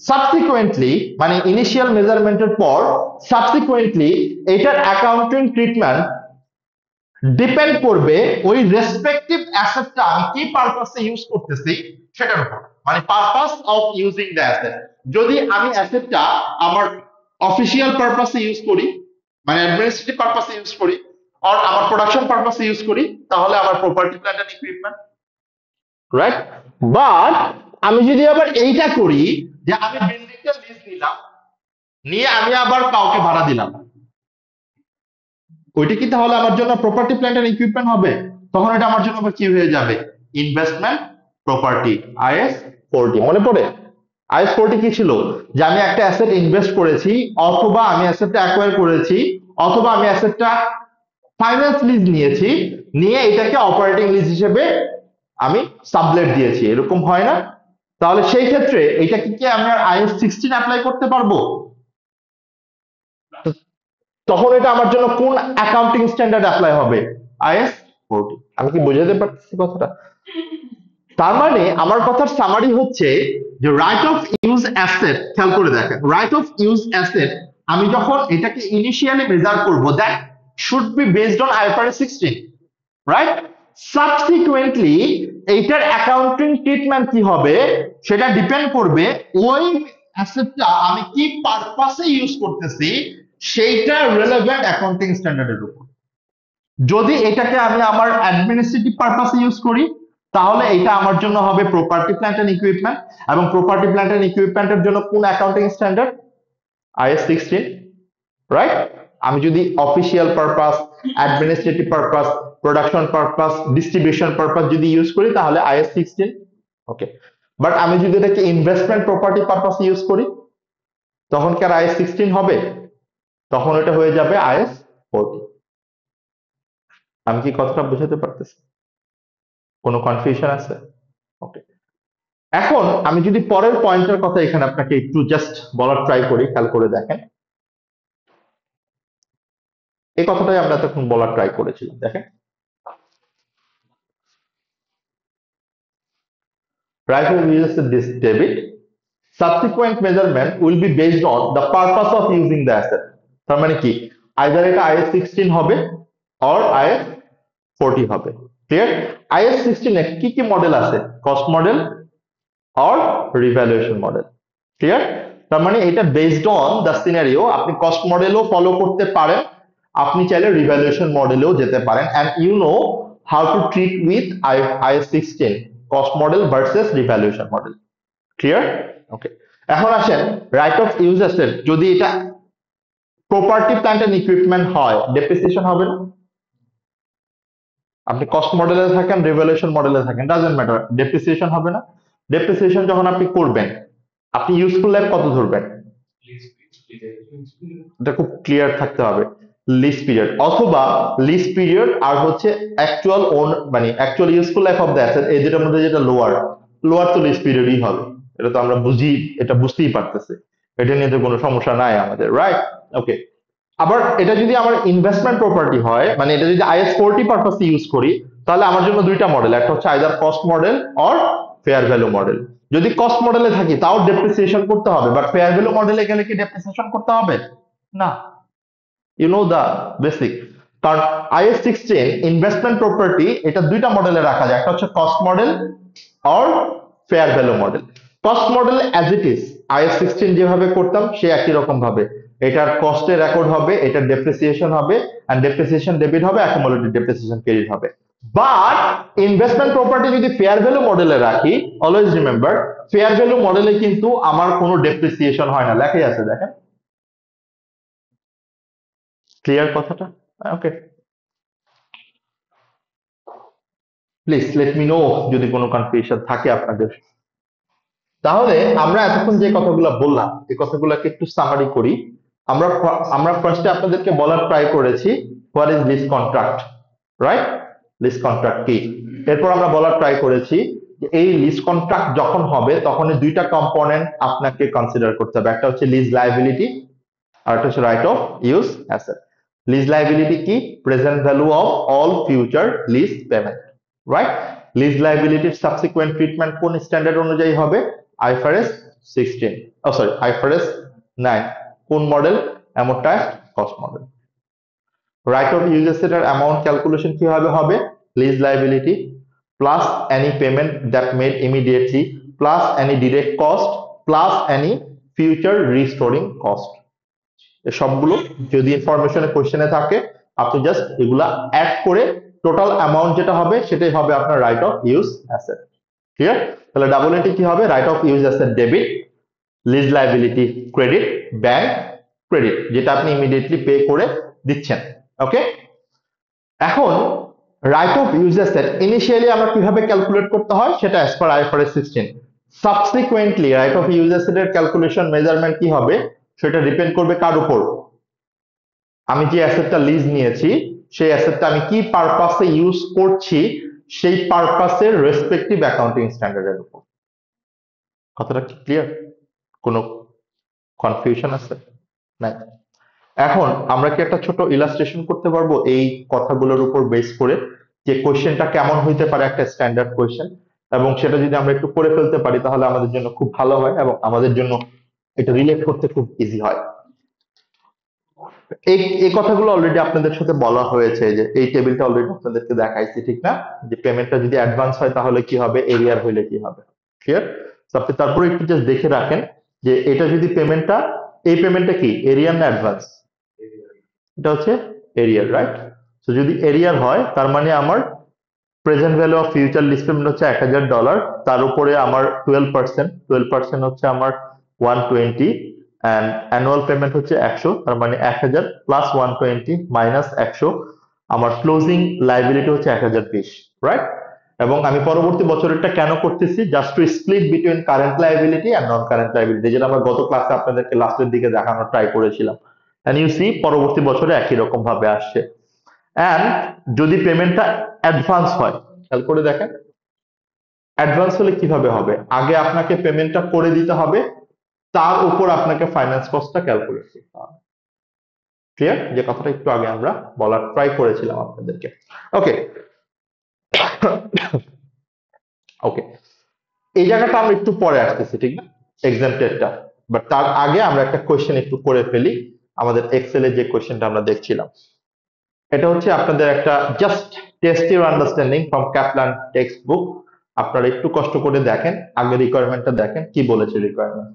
সাবসিকুয়েন্টলি মানে ইনিশিয়াল মেজারমেন্টের পর সাবসিকুয়েন্টলি এটার অ্যাকাউন্টিং ট্রিটমেন্ট ডিপেন্ড করবে ওই রেসপেক্টিভ অ্যাসেটটা আমি কি পারপাসে ইউজ করতেছি সেটার উপর, মানে purpose of using the asset. যদি আমি অ্যাসেটটা আমার অফিসিয়াল পারপাসে ইউজ করি, মানে অ্যাডমিনিস্ট্রেটিভ পারপাসে ইউজ করি, আর আমার প্রোডাকশন পারপাসে ইউজ করি, তাহলে আমার property plant and equipment, right? But আমি যদি আবার এইটা করি যে আমি বিল্ডিংটা লিজ নিলাম, নিয়ে আমি আবার কাউকে ভাড়া দিলাম, ওইটা কি তাহলে আমার জন্য প্রপার্টি প্ল্যান্ট এন্ড ইকুইপমেন্ট হবে? তখন এটা আমার জন্য আবার কি হয়ে যাবে? Investment property, is 40। মনে পড়ে আইএস 40 কি ছিল? যে আমি একটা অ্যাসেট ইনভেস্ট করেছি, অথবা আমি অ্যাসেটটা অ্যাকোয়ার করেছি, অথবা আমি অ্যাসেটটা ফাইন্যান্স লিজ নিয়েছি, নিয়ে এটাকে অপারেটিং লিজ হিসেবে আমি সাবলেট দিয়েছি, এরকম হয় না? তাহলে সেই ক্ষেত্রে এটা কি আমি আর আইএস 16 অ্যাপ্লাই করতে পারবো? তখন এটা আমার জন্য কোন অ্যাকাউন্টিং স্ট্যান্ডার্ড অ্যাপ্লাই হবে? আইএস 40। আমি কি বোঝাতে পারতেছি কথাটা? তার মানে আমার কথার সামারি হচ্ছে যে রাইট অফ ইউজ অ্যাসেট, খেয়াল করে দেখেন, রাইট অফ ইউজ অ্যাসেট আমি যখন এটাকে ইনিশিয়ালি মেজার করব, that should be based on IFRS 16, right? Subsequently এইটার অ্যাকাউন্টিং ট্রিটমেন্ট কি হবে সেটা ডিপেন্ড করবে ওই অ্যাসেটটা আমি কি পারপাসে ইউজ করতেছি সেইটা রিলেভেন্ট অ্যাকাউন্টিং স্ট্যান্ডার্ডের উপর। যদি এটাকে আমি আমার অ্যাডমিনিস্ট্রেটিভ পারপাসে ইউজ করি, তাহলে এটা আমার জন্য হবে প্রপার্টি প্ল্যান্ট এন্ড ইকুইপমেন্ট, এবং প্রপার্টি প্ল্যান্ট এন্ড ইকুইপমেন্টের জন্য কোন অ্যাকাউন্টিং স্ট্যান্ডার্ড? Is 16, right? আমি যদি official purpose, administrative purpose, production purpose, distribution purpose যদি ইউজ করি, তাহলে আইএস 16। ওকে, বাট আমি যদি এটাকে ইনভেস্টমেন্ট প্রপার্টি পারপাস ইউজ করি, তখন কি আর আইএস 16 হবে? তখন এটা হয়ে যাবে আইএস 40। আমি কি কথাটা বুঝাতে পারতেছি? কোনো কনফিউশন আছে? ওকে, এখন আমি যদি পরের পয়েন্টের কথা এখানে আপনাকে একটু জাস্ট বলার ট্রাই করি, খেয়াল করে দেখেন। এই কথাটাই আমরা তখন বলার ট্রাই করেছিলাম, দেখেন। Right of use this debit. Subsequent measurement will be based on the purpose of using the asset. তার মানে কি? either এটা IS 16 হবে or IS 40 হবে। ক্লিয়ার? IS 16 এ কি কি মডেল আছে? Cost model or revaluation model. Clear? তার মানে এটা বেসড অন দ্য সিনারিও, আপনি কস্ট মডেলও ফলো করতে পারেন, আপনি চাইলে রিভ্যালুয়েশন মডেলেও যেতে পারেন, and you know how to treat with IS 16 cost model versus revaluation model. Clear? Okay, এখন আসেন রাইট অফ ইউজ অ্যাসেট যদি এটা প্রপার্টি প্ল্যান্ট এন্ড ইকুইপমেন্ট হয়, ডেপ্রিসিয়েশন হবে না? আপনি কস্ট মডেলে থাকেন, রিভ্যালুয়েশন মডেলে থাকেন, ডাজন্ট ম্যাটার, ডেপ্রিসিয়েশন হবে না? ডেপ্রিসিয়েশন যখন আপনি করবেন, আপনি ইউজফুল লাইফ কত ধরবেন? এটা খুব ক্লিয়ার থাকতে হবে। লিজ পিরিয়ড অথবা লিজ পিরিয়ড আর হচ্ছে অ্যাকচুয়াল ওন, মানে actual useful life of the asset, এই দুটোর মধ্যে যেটা লোয়ার, লোয়ার তো লিজ পিরিয়ডই হবে। এটা তো আমরা বুঝি, এটা বুঝতেই পারতেছি, এটা নিয়ে তো কোনো সমস্যা নাই আমাদের, রাইট? ওকে। আবার এটা যদি আমার ইনভেস্টমেন্ট প্রপার্টি হয়, মানে এটা যদি IS 40 পারপাস ইউজ করি, তাহলে আমার জন্য দুইটা মডেল, একটা হচ্ছে either cost model or fair value model. যদি কস্ট মডেলে থাকি তাও ডেপ্রিসিয়েশন করতে হবে, বাট ফেয়ার ভ্যালু মডেলে গেলে কি ডেপ্রিসিয়েশন করতে হবে? না। You know the basic. কারণ IS 16 ইনভেস্টমেন্ট প্রপার্টি, এটা দুইটা মডেলে রাখা যায়, একটা হচ্ছে cost model or fair value model. Cost model as it is IS 16 যেভাবে করতাম সে একই রকম ভাবে, এটার কস্টে রেকর্ড হবে, এটার ডেপ্রিসিয়েশন হবে, এন্ড ডেপ্রিসিয়েশন ডেবিট হবে, অ্যাকুমুলেটেড ডেপ্রিসিয়েশন ক্রেডিট হবে। বাট ইনভেস্টমেন্ট প্রপার্টি যদি ফেয়ার ভ্যালু মডেলে রাখি, অলওয়েজ রিমেম্বার, ফেয়ার ভ্যালু মডেলে কিন্তু আমার কোনো ডেপ্রিসিয়েশন হয় না, লেখাই আছে দেখেন। ক্লিয়ার কথাটা? ওকে, প্লিজ লেট মি নো যদি কোনো কনফিউশন থাকে আপনাদের। তাহলে আমরা এতক্ষণ যে কথাগুলো বললাম, এই কথাগুলোকে একটু সামারি করি। আমরা ফার্স্টে আপনাদেরকে বলার ট্রাই করেছি what is lease contract, right? Lease contract কি? এরপর আমরা বলার ট্রাই করেছি যে এই লিজ কন্ট্রাক্ট যখন হবে তখন এই দুইটা কম্পোনেন্ট আপনাকে কনসিডার করতে হবে, একটা হচ্ছে লিজ লায়াবিলিটি আর একটা হচ্ছে right of use asset. Lease liability কি? Present value of all future lease payment, right? Lease লায়াবিলিটির সাবসিকুয়েন্ট ট্রিটমেন্ট কোন স্ট্যান্ডার্ড অনুযায়ী হবে? IFRS 16, ও সরি IFRS 9। কোন মডেল? Amortised cost model. Right of use অ্যাসেটের অ্যামাউন্ট ক্যালকুলেশন কিভাবে হবে? Lease liability plus any payment that made immediately plus any direct cost plus any future restoring cost. সবগুলো যদি ইনফরমেশনের কোশ্চেনে থাকে, আপনি জাস্ট এগুলা অ্যাড করে টোটাল অ্যামাউন্ট যেটা হবে সেটাই হবে আপনার right of use asset. Clear? তাহলে ডাবল এন্ট্রি কি হবে? Right of use asset debit, lease liability credit, bank credit, যেটা আপনি ইমিডিয়েটলি পে করে দিচ্ছেন। ওকে। এখন right of use asset initially আমরা কিভাবে ক্যালকুলেট করতে হয় সেটা as per IFRS 16। Subsequently right of use অ্যাসেটের ক্যালকুলেশন মেজারমেন্ট কি হবে সেটা ডিপেন্ড করবে কার উপর? আমি যে অ্যাসেটটা লিজ নিয়েছি সেই অ্যাসেটটা আমি কি পারপাসে ইউজ করছি সেই পারপাসের রেসপেক্টিভ অ্যাকাউন্টিং স্ট্যান্ডার্ডের উপর। কথাটা কি ক্লিয়ার? কোনো কনফিউশন আছে? নাই? এখন আমরা কি একটা ছোট ইলাস্ট্রেশন করতে পারবো এই কথাগুলোর উপর বেস করে, যে কোশ্চেনটা কেমন হইতে পারে একটা স্ট্যান্ডার্ড কোশ্চেন, এবং সেটা যদি আমরা একটু করে ফেলতে পারি তাহলে আমাদের জন্য খুব ভালো হয় এবং আমাদের জন্য এটা রিলেট করতে খুব ইজি হয়। এই এই কথাগুলো অলরেডি আপনাদের সাথে বলা হয়েছে, যে এই টেবিলটা অলরেডি আপনাদেরকে দেখাইছি, ঠিক না? যে পেমেন্টটা যদি অ্যাডভান্স হয় তাহলে কি হবে, এরিয়ার হইলে কি হবে। ক্লিয়ার? আপনি তারপরে একটু জাস্ট দেখে রাখেন যে এটা যদি পেমেন্টটা, এই পেমেন্টটা কি এরিয়ার না অ্যাডভান্স? এটা হচ্ছে এরিয়ার, রাইট? তো যদি এরিয়ার হয় তার মানে আমার present value of future lease payment হচ্ছে $1000, তার উপরে আমার 12%, হচ্ছে আমার 120, অ্যান্ড অ্যানুয়াল পেমেন্ট হচ্ছে 100, তার মানে 1000 প্লাস 120 মাইনাস 100, আমার ক্লোজিং লাইবিলিটি হচ্ছে 1020, রাইট? এবং আমি পরবর্তী বছরেরটা কেন করতেছি? Just to split between current liability and non current liability, যেটা আমরা গত ক্লাসে আপনাদেরকে লাস্টের দিকে দেখানোর ট্রাই করেছিলাম। এন্ড ইউ সি পরবর্তী বছরে একই রকম ভাবে আসছে। অ্যান্ড যদি পেমেন্টটা অ্যাডভান্স হয়, খেয়াল করে দেখেন, অ্যাডভান্স হলে কিভাবে হবে? আগে আপনাকে পেমেন্টটা করে দিতে হবে, তার উপর আপনাকে ফাইন্যান্স কস্টটা ক্যালকুলেট করতে হবে। ক্লিয়ার? যে কথাটা একটু আগে আমরা বলার ট্রাই করেছিলাম আপনাদেরকে। ওকে। ওকে, এই জায়গাটা আমরা একটু পরে আসতেছি, ঠিক না? এক্সাম্পটেডটা। বাট তার আগে আমরা একটা কোয়েশ্চেন একটু করে ফেলি, আমাদের এক্সেলে যে কোয়েশ্চেনটা আমরা দেখছিলাম। এটা হচ্ছে আপনাদের একটা just test your understanding from Kaplan textbook. আপনারা একটু কষ্ট করে দেখেন, আগে রিকোয়ারমেন্টটা দেখেন কি বলেছে রিকোয়ারমেন্ট।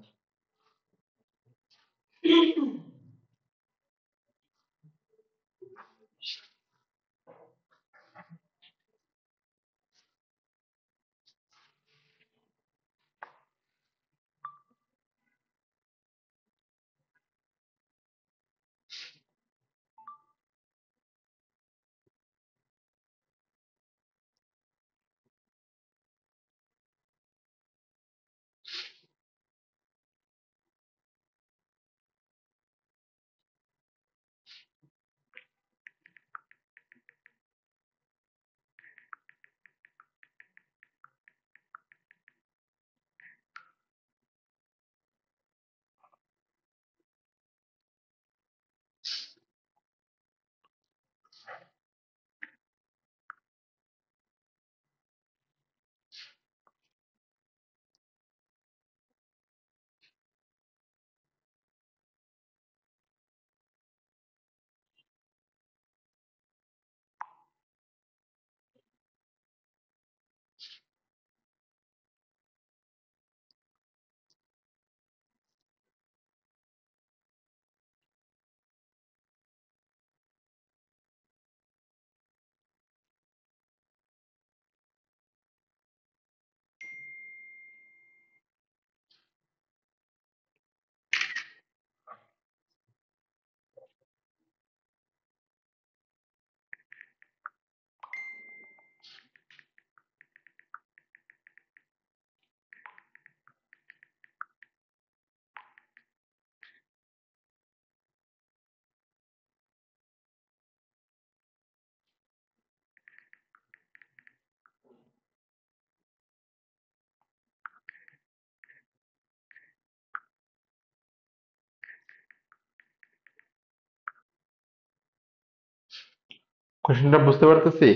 কোশ্চেনটা বুঝতে পারতেছি?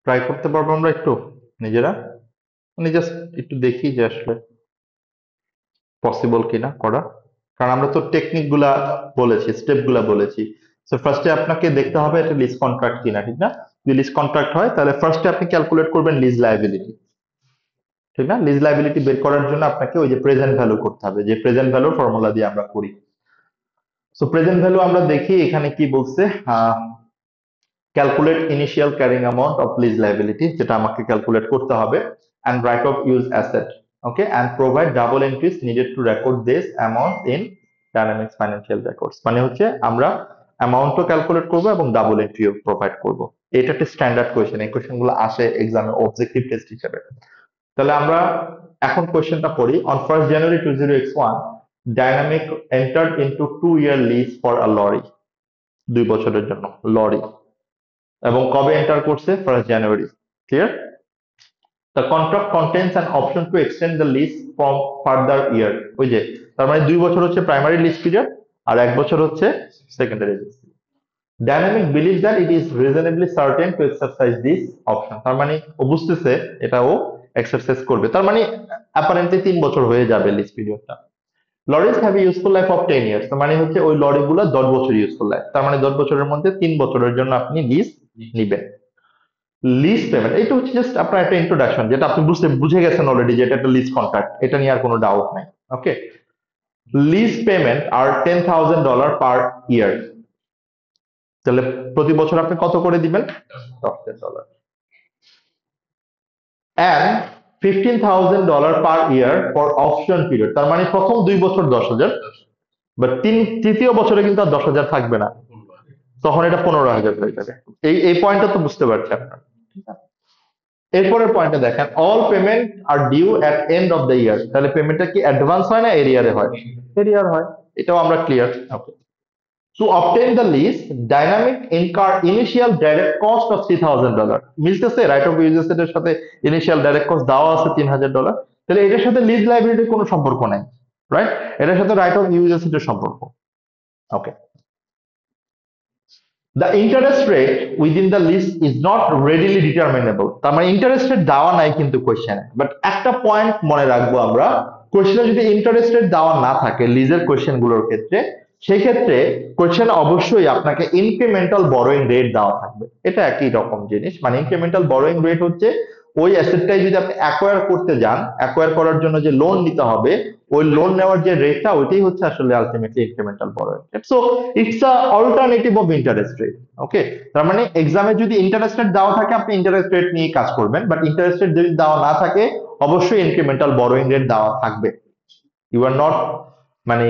ট্রাই করতে পারবো আমরা একটু নিজেরা, মানে জাস্ট একটু দেখি যে আসলে পসিবল কিনা করা। কারণ আমরা তো টেকনিক গুলা বলেছি, স্টেপ গুলা বলেছি। তো ফার্স্টে আপনাকে দেখতে হবে এটা লিজ কন্ট্রাক্ট কিনা, ঠিক না? যদি লিজ কন্ট্রাক্ট হয় তাহলে ফার্স্টে আপনি ক্যালকুলেট করবেন লিজ লায়াবিলিটি, ঠিক না? লিজ লায়াবিলিটি বের করার জন্য আপনাকে ওই যে প্রেজেন্ট ভ্যালু করতে হবে, যে প্রেজেন্ট ভ্যালু ফর্মুলা দিয়ে আমরা করি। সো প্রেজেন্ট ভ্যালু আমরা দেখি এখানে কি বলছে, calculate initial carrying amount of lease liability, যেটা আমাকে ক্যালকুলেট করতে হবে, and right of use asset, okay, and provide double entries needed to record this amount in dynamics financial records। মানে হচ্ছে আমরা অ্যামাউন্টও ক্যালকুলেট করব এবং ডাবল এন্ট্রিও প্রোভাইড করব। এটা একটা স্ট্যান্ডার্ড কোয়েশ্চেন, এই কোয়েশ্চেন গুলো আসে এক্সামে অবজেক্টিভ টেস্ট হিসেবে। তাহলে আমরা এখন কোয়েশ্চেনটা পড়ি। On 1st January 20x1 Dynamic entered into 2 year lease for a lorry, 2 বছরের জন্য লরি, এবং কবে এন্টার করছে? 1st January। Clear? The contract contains an option to extend the lease from further year। ওই যে তার মানে 2 বছর হচ্ছে প্রাইমারি লিজ পিরিয়ড আর 1 বছর হচ্ছে secondary lease. Dynamic believe that it is reasonably certain to exercise this option. তার মানে ও বুঝতেছে এটা ও এক্সারসাইজ করবে, তার মানে অ্যাপারেন্টলি 3 বছর হয়ে যাবে লিজ পিরিয়ডটা। Lorries have useful life of 10 years। তার মানে হচ্ছে ওই লরিগুলো 10 বছর ইউজফুল লাইফ, তার মানে 10 বছরের মধ্যে 3 বছরের জন্য আপনি লিজ নিবেন। লিজ পেমেন্ট, এটা হচ্ছে জাস্ট আপনার একটা ইন্ট্রোডাকশন, যেটা আপনি বুঝে গেছেন অলরেডি যে এটা একটা লিজ কন্ট্রাক্ট, এটা নিয়ে আর কোনো ডাউট নাই। ওকে, লিজ পেমেন্ট আর $10,000 পার ইয়ার। তাহলে প্রতি বছর আপনি কত করে দিবেন? $10,000। And $15,000 per year for option period. তার মানে প্রথম 2 বছর 10,000, বাট তৃতীয় বছরে কিন্তু আর 10,000 থাকবে না, তখন এটা 15,000 হয়ে যাবে। এই পয়েন্টটা তো বুঝতে পারছি আপনার, ঠিক আছে? এরপরের পয়েন্টে দেখেন, all payment are due at end of the year. তাহলে পেমেন্টটা কি অ্যাডভান্স হয় না এরিয়ারে হয়? এরিয়ার হয়, এটাও আমরা clear. Okay, to obtain the lease Dynamic incur initial direct cost of $3,000। মিলতেছে? রাইট অফ ইউজ এর সাথে ইনিশিয়াল ডাইরেক্ট কস্ট দেওয়া আছে $3,000। তাহলে এটার সাথে লিজ লাইবিলিটির কোনো সম্পর্ক নাই, রাইট? এটার সাথে রাইট অফ ইউজ এর সম্পর্ক। ওকে, the interest rate within the list is not readily determinable। তার মানে ইন্টারেস্ট রেট দেওয়া নাই কিন্তু কোশ্চেনে, বাট একটা পয়েন্ট মনে রাখবো আমরা, কোশ্চেনে যদি ইন্টারেস্ট রেট দেওয়া না থাকে লিজের কোশ্চেন গুলোর ক্ষেত্রে, সেক্ষেত্রে কোশ্চেন অবশ্যই আপনাকে ইনক্রিমেন্টাল বরোইং রেট দেওয়া থাকবে। এটা একই রকম জিনিস, মানে ইনক্রিমেন্টাল বরোইং রেট হচ্ছে ওই অ্যাসেটটাই যদি আপনি অ্যাকোয়ার করতে যান, অ্যাকোয়ার করার জন্য যে লোন নিতে হবে, ওই লোন নেওয়ার যে রেটটা, ওইটাই হচ্ছে আসলে ultimately incremental borrowing rate. So it's a alternative of interest rate. Okay, তার মানে এক্সামে যদি ইন্টারেস্ট রেট দেওয়া থাকে আপনি ইন্টারেস্ট রেট নিয়ে কাজ করবেন, বাট ইন্টারেস্ট রেট যদি দেওয়া না থাকে অবশ্যই ইনক্রিমেন্টাল বরোইং রেট দেওয়া থাকবে। ইউ আর নট মানে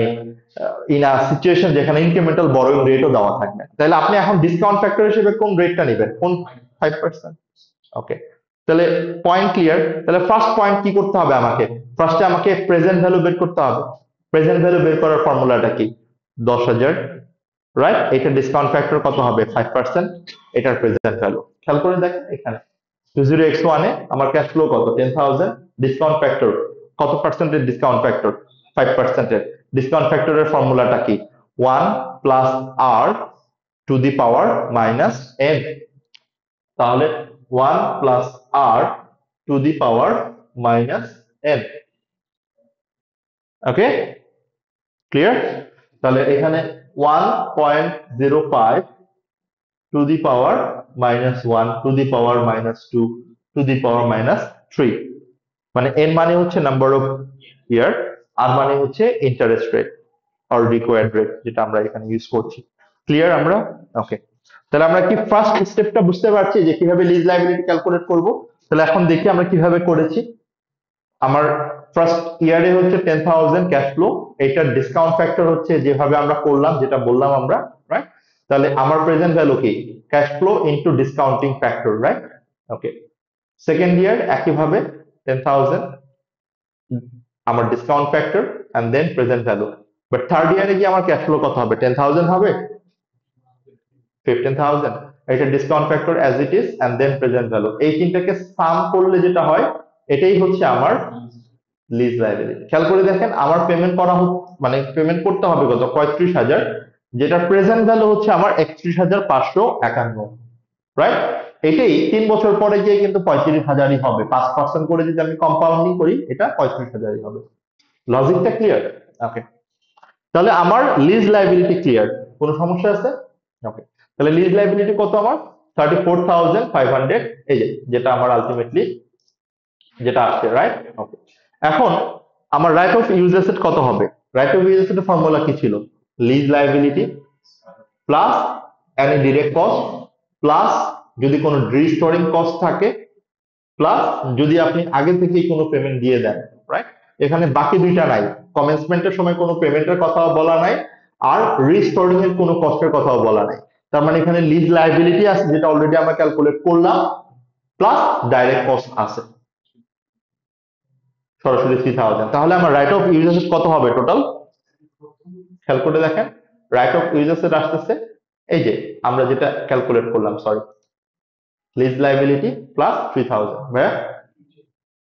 ইন আ সিচুয়েশন যেখানে ইনক্রিমেন্টাল বরোইং রেটও দেওয়া থাকবে। তাহলে আপনি এখন ডিসকাউন্ট ফ্যাক্টর হিসেবে কোন রেটটা নেবেন? কোন 5%? ওকে, তাহলে পয়েন্ট ক্লিয়ার। তাহলে ফার্স্ট পয়েন্ট কি করতে হবে আমাকে? ফার্স্টে আমাকে প্রেজেন্ট ভ্যালু বের করতে হবে। প্রেজেন্ট ভ্যালু বের করার ফর্মুলাটা কি? 10,000, রাইট? এটা ডিসকাউন্ট ফ্যাক্টর কত হবে? 5%। এটার প্রেজেন্ট ভ্যালু খেয়াল করে দেখেন, এখানে 20x1 এ আমার ক্যাশ ফ্লো কত? 10,000। ডিসকাউন্ট ফ্যাক্টর কত পার্সেন্টের ডিসকাউন্ট ফ্যাক্টর? 5%-এর। ডিসকাউন্ট ফ্যাক্টরের ফর্মুলাটা কি? 1 plus r to the power minus n. তাহলে 1 plus r to the power minus n. Okay, clear? তাহলে এখানে 1.05 to the power minus 1 to the power minus 2 to the power minus 3। মানে N মানে হচ্ছে number of ইয়ার, আর মানে হচ্ছে interest rate আর required rate, যেটা আমরা এখানে ইউজ করছি। ক্লিয়ার আমরা? ওকে, তাহলে আমরা কি ফার্স্ট স্টেপটা বুঝতে পারছি যে কিভাবে লিজ লাইবিলিটি ক্যালকুলেট করব? তাহলে এখন দেখি আমরা কিভাবে করেছি। আমার ফার্স্ট ইয়ারে হচ্ছে 10,000 ক্যাশ ফ্লো, এটার ডিসকাউন্ট ফ্যাক্টর হচ্ছে যেভাবে আমরা করলাম, যেটা বললাম আমরা, রাইট? তাহলে আমার প্রেজেন্ট ভ্যালু কি? Cash flow into discounting factor, right? Okay. Second year একইভাবে 10,000 আমার discount factor and then present value. But third ইয়ারে কি আমার ক্যাশ ফ্লো কত হবে? 10,000 হবে, 15,000, এটা discount factor as it is and then present value. এই তিনটাকে সাম করলে যেটা হয় এটাই হচ্ছে আমার লিজ লাইবিলিটি। খেয়াল করে দেখেন আমার পেমেন্ট করা মানে পেমেন্ট করতে হবে কত? 35,000, যেটা প্রেজেন্ট ভ্যালু হচ্ছে আমার 31,551, রাইট? এটাই 3 বছর পরে গিয়ে কিন্তু 35,000ই হবে। 5% করে যদি আমি কম্পাউন্ডিং করি এটা 35,000ই হবে। লজিকটা ক্লিয়ার? ওকে, তাহলে আমার লিজ লাইবিলিটি ক্লিয়ার। কোনো সমস্যা আছে? ওকে, তাহলে লিজ লাইবিলিটি কত আমার? 34,500, এই যে যেটা আমার আলটিমেটলি যেটা আসছে, রাইট? ওকে, এখন আমার রাইট অফ ইউজ অ্যাসেট কত হবে? রাইট অফ ইউজ অ্যাসেটের ফর্মুলা কি ছিল? Lease liability plus any direct cost plus যদি কোনো রিস্টোরিং কস্ট থাকে প্লাস যদি আপনি আগে থেকেই কোনো পেমেন্ট দিয়ে দেন, রাইট? এখানে বাকি দুইটা নাই, কমেন্সমেন্টের সময় কোনো পেমেন্টের কথাও বলা নাই আর রিস্টোরিং এর কোনো কস্টের কথাও বলা নাই। তার মানে এখানে লিজ লাইবিলিটি আছে যেটা অলরেডি আমরা ক্যালকুলেট করলাম, প্লাস ডাইরেক্ট কস্ট আছে সরাসরি 3,000। তাহলে আমার রাইট অফ ইউজ অ্যাসেট কত হবে টোটাল? খেয়াল করে দেখেন, রাইট অফ ইউজ অ্যাসেট আসতেছে এই যে আমরা যেটা ক্যালকুলেট করলাম, সরি, লিজ লাইবিলিটি প্লাস 3,000। ভাইয়া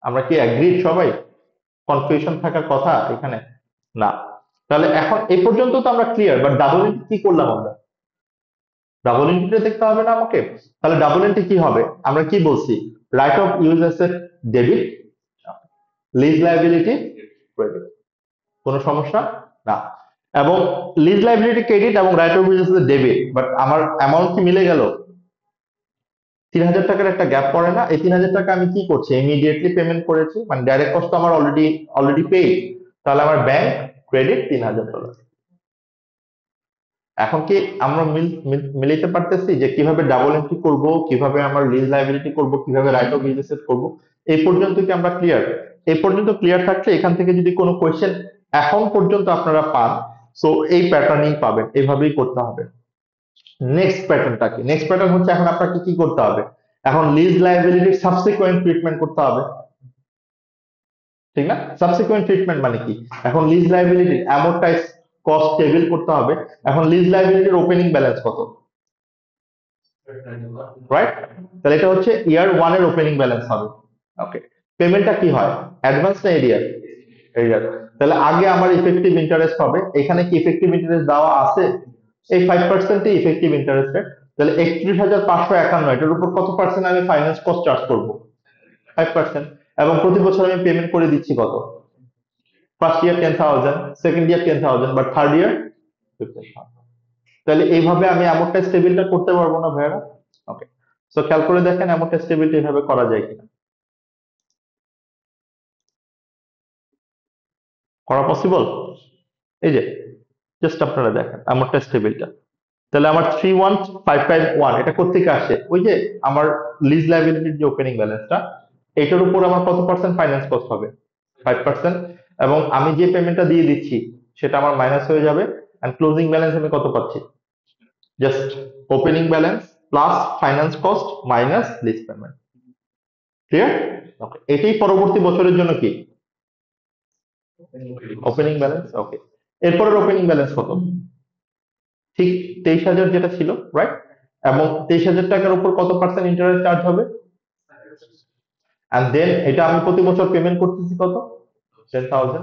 আমরা কি অ্যাগ্রিড সবাই? কনফিউশন থাকার কথা এখানে না। তাহলে এখন এই পর্যন্ত তো আমরা ক্লিয়ার, বাট ডাবল এন্ট্রি কি করলাম আমরা? ডাবল এন্ট্রিটা দেখতে হবে না আমাকে? তাহলে ডাবল এন্ট্রি কি হবে? আমরা কি বলছি? Right of use asset debit, lease liability credit. কোনো সমস্যা না। এবং লিজ লাইবিলিটি ক্রেডিট এবং right of use asset debit, but আমার অ্যামাউন্ট কি মিলে গেল? 3,000 টাকার একটা গ্যাপ পড়ে না? এই 3,000 টাকা আমি কি করছি? ইমিডিয়েটলি পেমেন্ট করেছি, মানে ডাইরেক্ট কস্ট আমার অলরেডি পেইড। তাহলে আমার ব্যাংক ক্রেডিট $3,000। এখন কি আমরা মিলাইতে পারতেছি যে কিভাবে ডাবল এন্ট্রি করব, কিভাবে আমার লিজ লাইবিলিটি করব, কিভাবে রাইট অফ ইউজ অ্যাসেট করব? এই পর্যন্ত কি আমরা ক্লিয়ার? এই পর্যন্ত ক্লিয়ার থাকলে এখান থেকে যদি কোনো কোয়েশ্চেন এখন পর্যন্ত আপনারা পান, সো এই প্যাটার্নই পাবেন, এইভাবেই করতে হবে। নেক্সট প্যাটার্নটা কি? নেক্সট প্যাটার্ন হচ্ছে এখন আপনাকে কি করতে হবে? এখন লিজ লাইবিলিটির সাবসিকুয়েন্ট ট্রিটমেন্ট করতে হবে, ঠিক না? সাবসিকুয়েন্ট ট্রিটমেন্ট মানে কি? এখন লিজ লাইবিলিটির অ্যামোর্টাইজ কস্ট টেবিল করতে হবে। এখন লিজ লাইবিলিটির ওপেনিং ব্যালেন্স কত, রাইট? তাহলে এটা হচ্ছে ইয়ার 1 এর ওপেনিং ব্যালেন্স হবে। ওকে, পেমেন্টটা কি হয়? অ্যাডভান্স না এরিয়ার? এরিয়ার। তাহলে আগে আমার ইফেক্টিভ ইন্টারেস্ট হবে। এখানে কি ইফেক্টিভ ইন্টারেস্ট দেওয়া আছে? এই 5% ইফেক্টিভ ইন্টারেস্ট রেট। তাহলে 31,551, এটার উপর কত পার্সেন্ট আমি ফাইন্যান্স কস্ট চার্জ করব? 5%। এবং প্রতি বছর আমি পেমেন্ট করে দিচ্ছি কত? First year 10,000, second year 10,000, but third year 15,000। তাহলে এইভাবে আমি অ্যামোর্টাইজ টেবিলটা করতে পারবো না ভাইয়ারা? ওকে, সো খেয়াল করে দেখেন অ্যামোর্টাইজ টেবিলটা এইভাবে করা যায় কিনা, করা পসিবল? এই যে জাস্ট আপনারা দেখেন অ্যামোর্টাইজ টেবিলটা। তাহলে আমার 31,551 এটা কোত্থেকে আসে? ওই যে আমার লিজ লাইবিলিটির যে ওপেনিং ব্যালেন্সটা, এটার উপর আমার কত পার্সেন্ট ফাইন্যান্স কস্ট হবে? 5%। এবং আমি যে পেমেন্টটা দিয়ে দিচ্ছি সেটা আমার মাইনাস হয়ে যাবে, এন্ড ক্লোজিং ব্যালেন্স আমি কত পাচ্ছি? Just opening balance plus finance cost minus lease payment. Clear? Okay, এটাই পরবর্তী বছরের জন্য কি? Opening balance. ওকে, এরপরের ওপেনিং ব্যালেন্স কত? ঠিক 23,000 যেটা ছিল, রাইট? এবং 23,000 টাকার উপর কত পার্সেন্ট ইন্টারেস্ট চার্জ হবে? এন্ড দেন এটা আমি প্রতি বছর পেমেন্ট করতেছি কত? 10,000।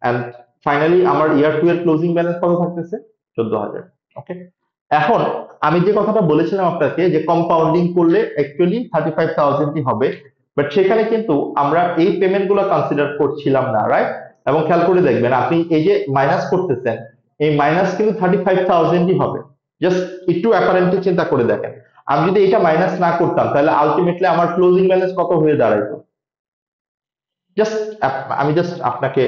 এন্ড ফাইনালি আমার ইয়ার 2 এর ক্লোজিং ব্যালেন্স কত থাকতেছে? 14,000। ওকে, এখন আমি যে কথাটা বলেছিলাম আপনাকে যে কম্পাউন্ডিং করলে অ্যাকচুয়ালি 35,000ই হবে, বাট সেখানে কিন্তু আমরা এই পেমেন্ট গুলো কনসিডার করছিলাম না, রাইট? এবং খেয়াল করে দেখবেন আপনি এই যে মাইনাস করতেছেন, এই মাইনাস কিন্তু 35,000ই হবে। জাস্ট একটু অ্যাপারেন্টলি চিন্তা করে দেখেন, আমি যদি এটা মাইনাস না করতাম তাহলে আলটিমেটলি আমার ক্লোজিং ব্যালেন্স কত হয়ে দাঁড়াইতো? জাস্ট আমি জাস্ট আপনাকে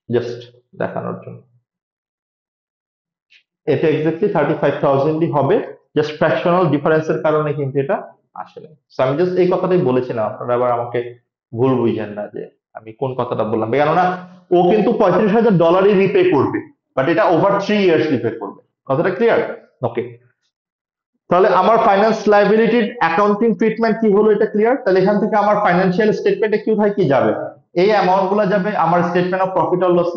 জাস্ট দেখানোর জন্য, এটা এক্স্যাক্টলি 35,000ই হবে। জাস্ট ফ্র্যাকশনাল ডিফারেন্সের কারণে কিন্তু এটা আসে না। So আমি জাস্ট এই কথাটাই বলেছিলাম, আপনারা আবার আমাকে ভুল বুঝেন না যে আমি কোন কথাটা বললাম, কেননা ও কিন্তু $35,000 রিপে করবে, বাট এটা ওভার 3 ইয়ার্স রিপে করবে। কথাটা ক্লিয়ার? ওকে, তাহলে আমার ফাইন্যান্স লাইবিলিটির অ্যাকাউন্টিং ট্রিটমেন্ট কি হলো, এটা ক্লিয়ার? তাহলে এখান থেকে আমার ফাইন্যান্সিয়াল স্টেটমেন্টে কি হয়, কি যাবে, এই অ্যামাউন্ট গুলো যাবে আমার statement of profit or loss,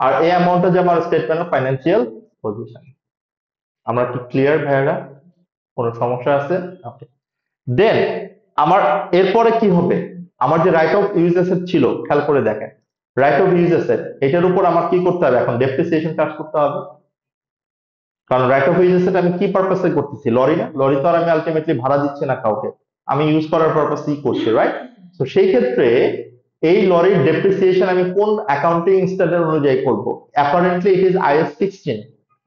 আর এই অ্যামাউন্টটা যাবে আমার স্টেটমেন্ট অফ ফাইন্যান্সিয়াল পজিশন। আমরা কি ক্লিয়ার ভাইয়ারা? কোনো সমস্যা আছে? ওকে, দেন আমার এরপরে কি হবে, আমার যে রাইট অফ ইউজ অ্যাসেট ছিল, খেয়াল করে দেখেন, রাইট অফ ইউজ অ্যাসেট এটার উপর আমার কি করতে হবে, এখন ডেপ্রিসিয়েশন চার্জ করতে হবে। কারণ রাইট অফ ইউজ অ্যাসেট আমি কি পারপাসে করতেছি, লরি না, লরি তো আর আমি আলটিমেটলি ভাড়া দিচ্ছি না কাউকে, আমি ইউজ করার পারপাসেই করছি, রাইট? তো সেই ক্ষেত্রে এই লরির ডেপ্রিসিয়েশন আমি কোন অ্যাকাউন্টিং স্ট্যান্ডার্ড অনুযায়ী করব? Apparently it is IS 16।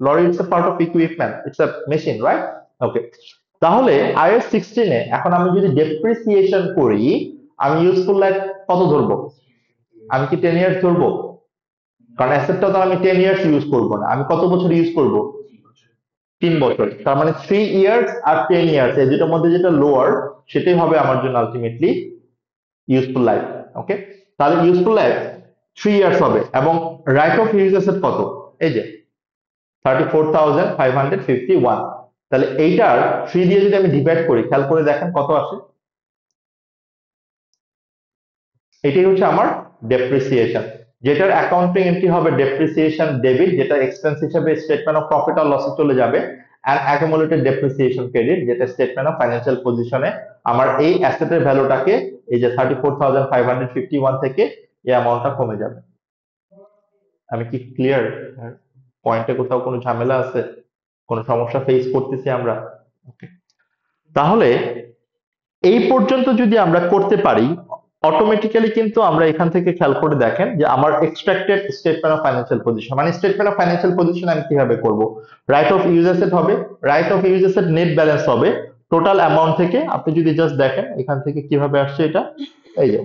Lorry it's a part of equipment, it's a machine, right? Okay, তাহলে IS 16-এ এখন আমি যদি ডেপ্রিসিয়েশন করি, আমি ইউজফুল লাইফ কত ধরবো? আমি কি 10 ইয়ার্স ধরবো? কারণ অ্যাসেটটা তো আমি 10 ইয়ার্স ইউজ করবো না, আমি কত বছর ইউজ করব? 3 বছর। তার মানে 3 ইয়ার্স আর 10 ইয়ার্স, এই দুটোর মধ্যে যেটা লোয়ার, সেটাই হবে আমার জন্য আলটিমেটলি ইউজফুল লাইফ। ওকে, তাহলে ইউজফুল লাইফ 3 ইয়ার্স হবে, এবং রাইট অফ ইউজ অ্যাসেট কত? এই যে 34,551। তাহলে এইটার 3 দিয়ে যদি আমি ডিভাইড করি, খেয়াল করে দেখেন কত আসে। এটাই হচ্ছে আমার ডেপ্রিসিয়েশন, যেটার অ্যাকাউন্টিং এন্ট্রি হবে ডেপ্রিসিয়েশন ডেবিট, যেটা এক্সপেন্স হিসেবে স্টেটমেন্ট অফ প্রফিট আর লসে চলে যাবে, এন্ড অ্যাকুমুলেটেড ডেপ্রিসিয়েশন ক্রেডিট, যেটা স্টেটমেন্ট অফ ফাইন্যান্সিয়াল পজিশনে আমার এই অ্যাসেটের ভ্যালুটাকে, এই যে 34,551 থেকে এই অ্যামাউন্টটা কমে যাবে। আমি কি ক্লিয়ার? পয়েন্টে কোথাও কোনো ঝামেলা আছে, কোনো সমস্যা ফেস করতেছি আমরা? Okay. তাহলে এই পর্যন্ত যদি আমরা করতে পারি, অটোমেটিক্যালি কিন্তু আমরা এখান থেকে খেয়াল করে দেখেন যে আমার extracted statement of financial position, মানে স্টেটমেন্ট অফ ফাইন্যান্সিয়াল পজিশন আমি কিভাবে করব, রাইট অফ ইউজ অ্যাসেট হবে, right of use asset net balance হবে টোটাল অ্যামাউন্ট থেকে। আপনি যদি জাস্ট দেখেন এখান থেকে কিভাবে আসছে এটা, এই যে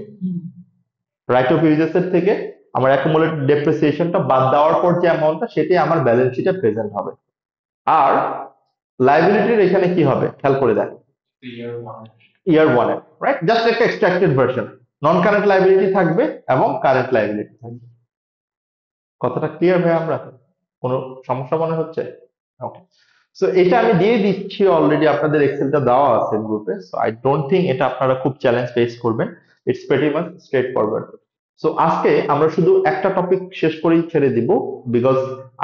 রাইট অফ ইউজ অ্যাসেট থেকে আমার অ্যাকুমুলেটেড ডেপ্রিসিয়েশনটা বাদ দেওয়ার পর যে অ্যামাউন্টটা, সেটাই আমার ব্যালেন্স শিটে প্রেজেন্ট হবে। আর লাইবিলিটির এখানে কি হবে খেয়াল করে দেখেন, ইয়ার 1-এ, রাইট? জাস্ট একটা এক্সট্রাক্টেড ভার্সন, নন কারেন্ট লাইবিলিটি থাকবে এবং কারেন্ট লাইবিলিটি থাকবে। কথাটা ক্লিয়ার ভাই? আমরা কোনো সমস্যা মনে হচ্ছে? ওকে, সো এটা আমি দিয়ে দিচ্ছি অলরেডি, আপনাদের এক্সেলটা দেওয়া আছে গ্রুপে, সো আই ডোন্ট থিঙ্ক এটা আপনারা খুব চ্যালেঞ্জ ফেস করবেন, it's pretty much straight forward. So আজকে আমরা শুধু একটা টপিক শেষ করেই ছেড়ে দিব, বিকজ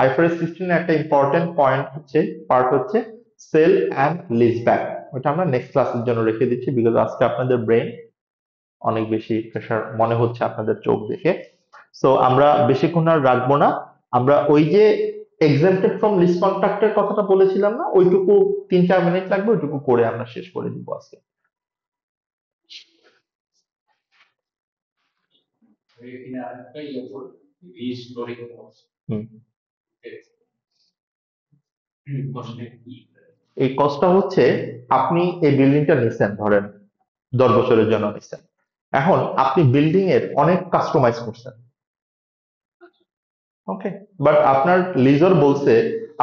IFRS 16 একটা ইম্পর্টেন্ট পয়েন্ট হচ্ছে, পার্ট হচ্ছে সেল অ্যান্ড লিজ ব্যাক, ওটা আমরা নেক্সট ক্লাসের জন্য রেখে দিচ্ছি, বিকজ আজকে আপনাদের ব্রেন অনেক বেশি প্রেশার মনে হচ্ছে আপনাদের চোখ দেখে। সো আমরা বেশিক্ষণ আর রাখবো না, আমরা ওই যে এক্সাম্পটেড ফ্রম লিজ কন্ট্রাক্টের কথাটা বলেছিলাম না, ওইটুকু 3-4 মিনিট লাগবে, ওইটুকু করে আমরা শেষ করে দিব আজকে। হুম, এই কষ্টটা হচ্ছে, আপনি এই বিল্ডিংটা নিছেন, ধরেন 10 বছরের জন্য নিছেন, এখন আপনি বিল্ডিং এর অনেক কাস্টমাইজ করছেন, ওকে, বাট আপনার লিজর বলছে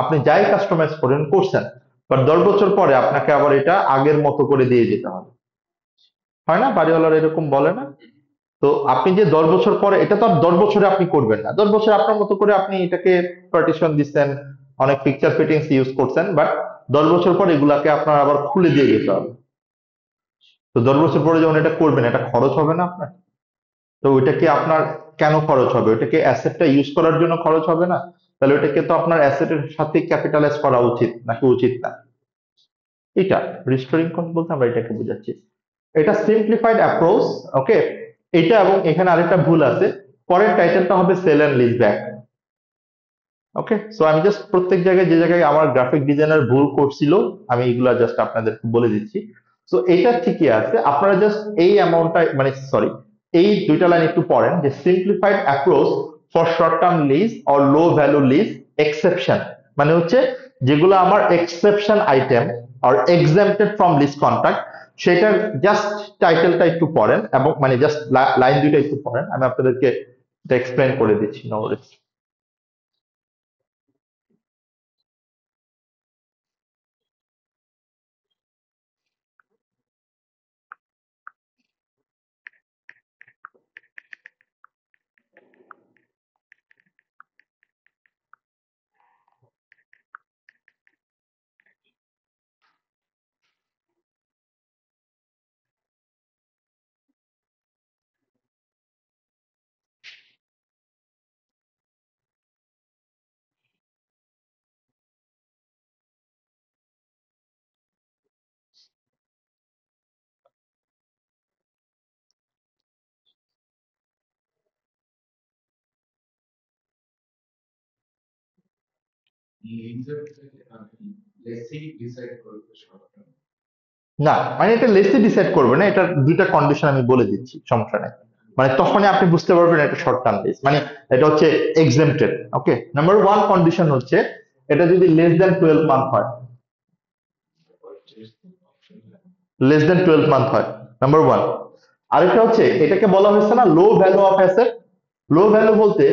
আপনি যাই কাস্টমাইজ করেন করছেন, বাট 10 বছর পরে আপনাকে আবার এটা আগের মতো করে দিয়ে যেতে হবে, হয় না? বাড়িওয়ালার এরকম বলে না? তো আপনি যে 10 বছর পরে, এটা তো আর 10 বছরে আপনি করবেন না, 10 বছর আপনার মতো করে আপনি এটাকে পার্টিশন দিচ্ছেন, অনেক পিকচার ফিটিংস ইউজ করছেন, বাট 10 বছর পর এগুলাকে আপনার আবার খুলে দিয়ে যেতে হবে। তো 10 বছর পরে যখন এটা করবেন, এটা খরচ হবে না আপনার? তো ওইটা কি আপনার কেন খরচ হবে? ওইটাকে অ্যাসেটটা ইউজ করার জন্য খরচ হবে না? তাহলে ওইটাকে তো আপনার অ্যাসেটের সাথে ক্যাপিটালাইজ করা উচিত নাকি উচিত না? এটা রিস্টোরিং কস্ট বলতে আমরা এটাকে বোঝাচ্ছি, এটা সিম্পলিফাইড অ্যাপ্রোচ। ওকে, এটা এবং এখানে আরেকটা ভুল আছে, পরের টাইটেলটা হবে sale and lease back. Okay, so আমি জাস্ট প্রত্যেক জায়গায় যে জায়গায় আমার গ্রাফিক ডিজাইনার ভুল করছিল, আমি এগুলা জাস্ট আপনাদেরকে বলে দিচ্ছি। সো এটা ঠিকই আছে, আপনারা জাস্ট এই অ্যামাউন্টটা, মানে সরি, এই দুইটা লাইন একটু পড়েন, যে simplified approach for short term lease or low value lease exception, মানে হচ্ছে যেগুলো আমার exception item are exempted from lease contract, সেটার জাস্ট টাইটেলটা একটু পড়েন, এবং মানে জাস্ট লাইন দুইটা একটু পড়েন, আমি আপনাদেরকে এটা এক্সপ্লেন করে দিচ্ছি, নো ওয়ারিস। না মানে এটা লেসি ডিসাইড করবে না, এটা দুইটা কন্ডিশন আমি বলে দিচ্ছি, সমস্যা নাই। মানে তখনই আপনি বুঝতে পারবেন এটা শর্ট টার্ম লিজ, মানে এটা হচ্ছে exempted. Okay, number one condition হচ্ছে এটা যদি লেস দেন 12 মান্থ হয়, লেস দেন 12 মান্থ হয়, নাম্বার ওয়ান। আরেকটা হচ্ছে এটাকে বলা হয়েছে না low value of asset, low value বলতে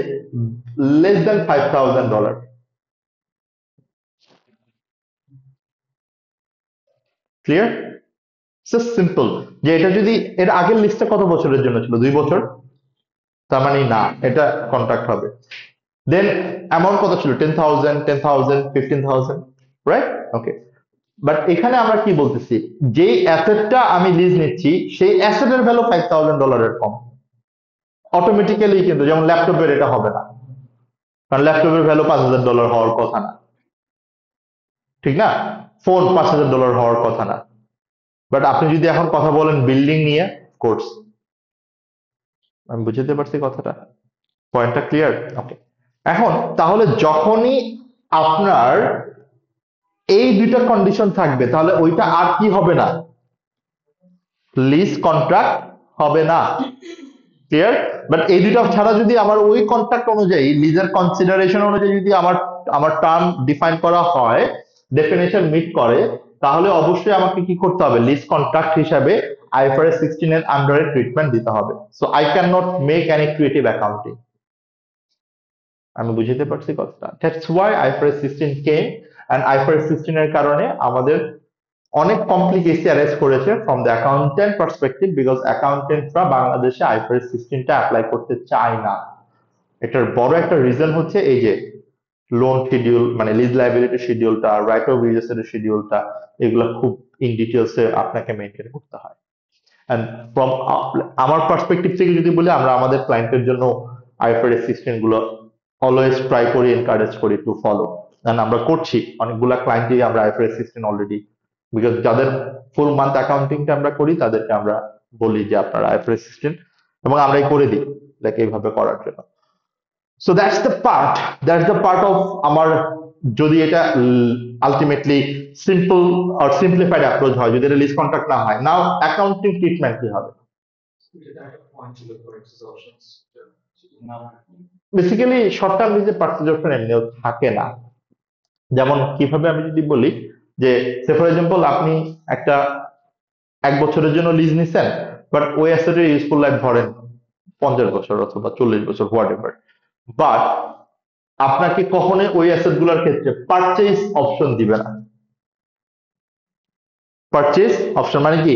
less than $5,000। Clear? Just simple, যে এটা যদি এর আগের লিস্টটা কত বছরের জন্য ছিল, 2 বছর, তার মানে না, এটা কন্ট্রাক্ট হবে। দেন অ্যামাউন্ট কত ছিল, 10,000, 10,000, 15,000, রাইট? ওকে, বাট এখানে আমরা কি বলতেছি, যেই অ্যাসেটটা আমি লিজ নিচ্ছি সেই অ্যাসেটের ভ্যালু $5,000 কম, অটোমেটিক্যালি কিন্তু যেমন ল্যাপটপের এটা হবে না, কারণ ল্যাপটপের ভ্যালু $5,000 হওয়ার কথা না, ঠিক না? ফোন $5,000 হওয়ার কথা না। বাট আপনি যদি এখন কথা বলেন বিল্ডিং নিয়ে, কোর্স, আমি বুঝতে পারছি কথাটা, পয়েন্টটা ক্লিয়ার? ওকে, এখন তাহলে যখনই আপনার এই দুইটা কন্ডিশন থাকবে তাহলে ওইটা আর কি হবে না, লিজ কন্ট্রাক্ট হবে না। ক্লিয়ার? বাট এই দুইটা ছাড়া যদি আমার ওই কন্ট্রাক্ট অনুযায়ী লিজের কনসিডারেশন অনুযায়ী যদি আমার আমার টার্ম ডিফাইন করা হয়, ডেফিনেশন মিট করে, তাহলে অবশ্যই আমাকে কি করতে হবে, লিজ কন্ট্রাক্ট হিসাবে আইএফআরএস 16 এর আন্ডারে ট্রিটমেন্ট দিতে হবে। So I can not make any creative accounting. আমি বুঝতে পারছি কথাটা, that's why IFRS 16 came, and IFRS 16 এর কারণে আমাদের অনেক কমপ্লিকেসি অ্যারেজ করেছে from the accountant perspective, because অ্যাকাউন্টেন্টরা বাংলাদেশে আইফআরএস 16টা অ্যাপ্লাই করতে চায় না। এটার বড় একটা রিজন হচ্ছে এই যে লোন শিডিউল, মানে লিজ লাইবিলিটি শিডিউলটা, রাইট অফ ইউজেস এর শিডিউলটা, এগুলো খুব ইন ডিটেলসে আপনাকে মেনটেন করতে হয়। এন্ড ফ্রম আমার পার্সপেক্টিভ থেকে যদি বলি, আমরা আমাদের ক্লায়েন্টের জন্য আইএফআরএস 16 গুলো অলওয়েজ ট্রাই করি, এনকারেজ করি টু ফলো, এন্ড আমরা করছি অনেকগুলা ক্লায়েন্টই আমরা আইএফআরএস 16 অলরেডি, বিকজ যাদের ফুল মান্থ অ্যাকাউন্টিংটা আমরা করি তাদেরকে আমরা বলি যে আপনারা আইএফআরএস 16, এবং আমরাই করে দিই লাইক এইভাবে করার জন্য। So that's the part of আমার, যদি এটা আলটিমেটলি সিম্পল আর সিম্পলিফাইড অ্যাপ্রোচ হয়, যদি এটা লিজ কন্ট্রাক্ট না হয়, নাও অ্যাকাউন্টিং ট্রিটমেন্ট কি হবে? বেসিক্যালি শর্ট টার্ম লিজে পার্চেজ অপশন এমনিও থাকে না। যেমন কিভাবে আমি যদি বলি যে, সে ফর এক্সাম্পল আপনি একটা 1 বছরের জন্য লিজ নিছেন, বাট ওই অ্যাসেটের ইউজফুল লাইফ ধরেন 50 বছর অথবা 40 বছর, হোয়াট এভার, বাট আপনাকে কখনোই ওই অ্যাসেট গুলোর ক্ষেত্রে পারচেজ অপশন দিবে না। পারচেজ অপশন মানে কি,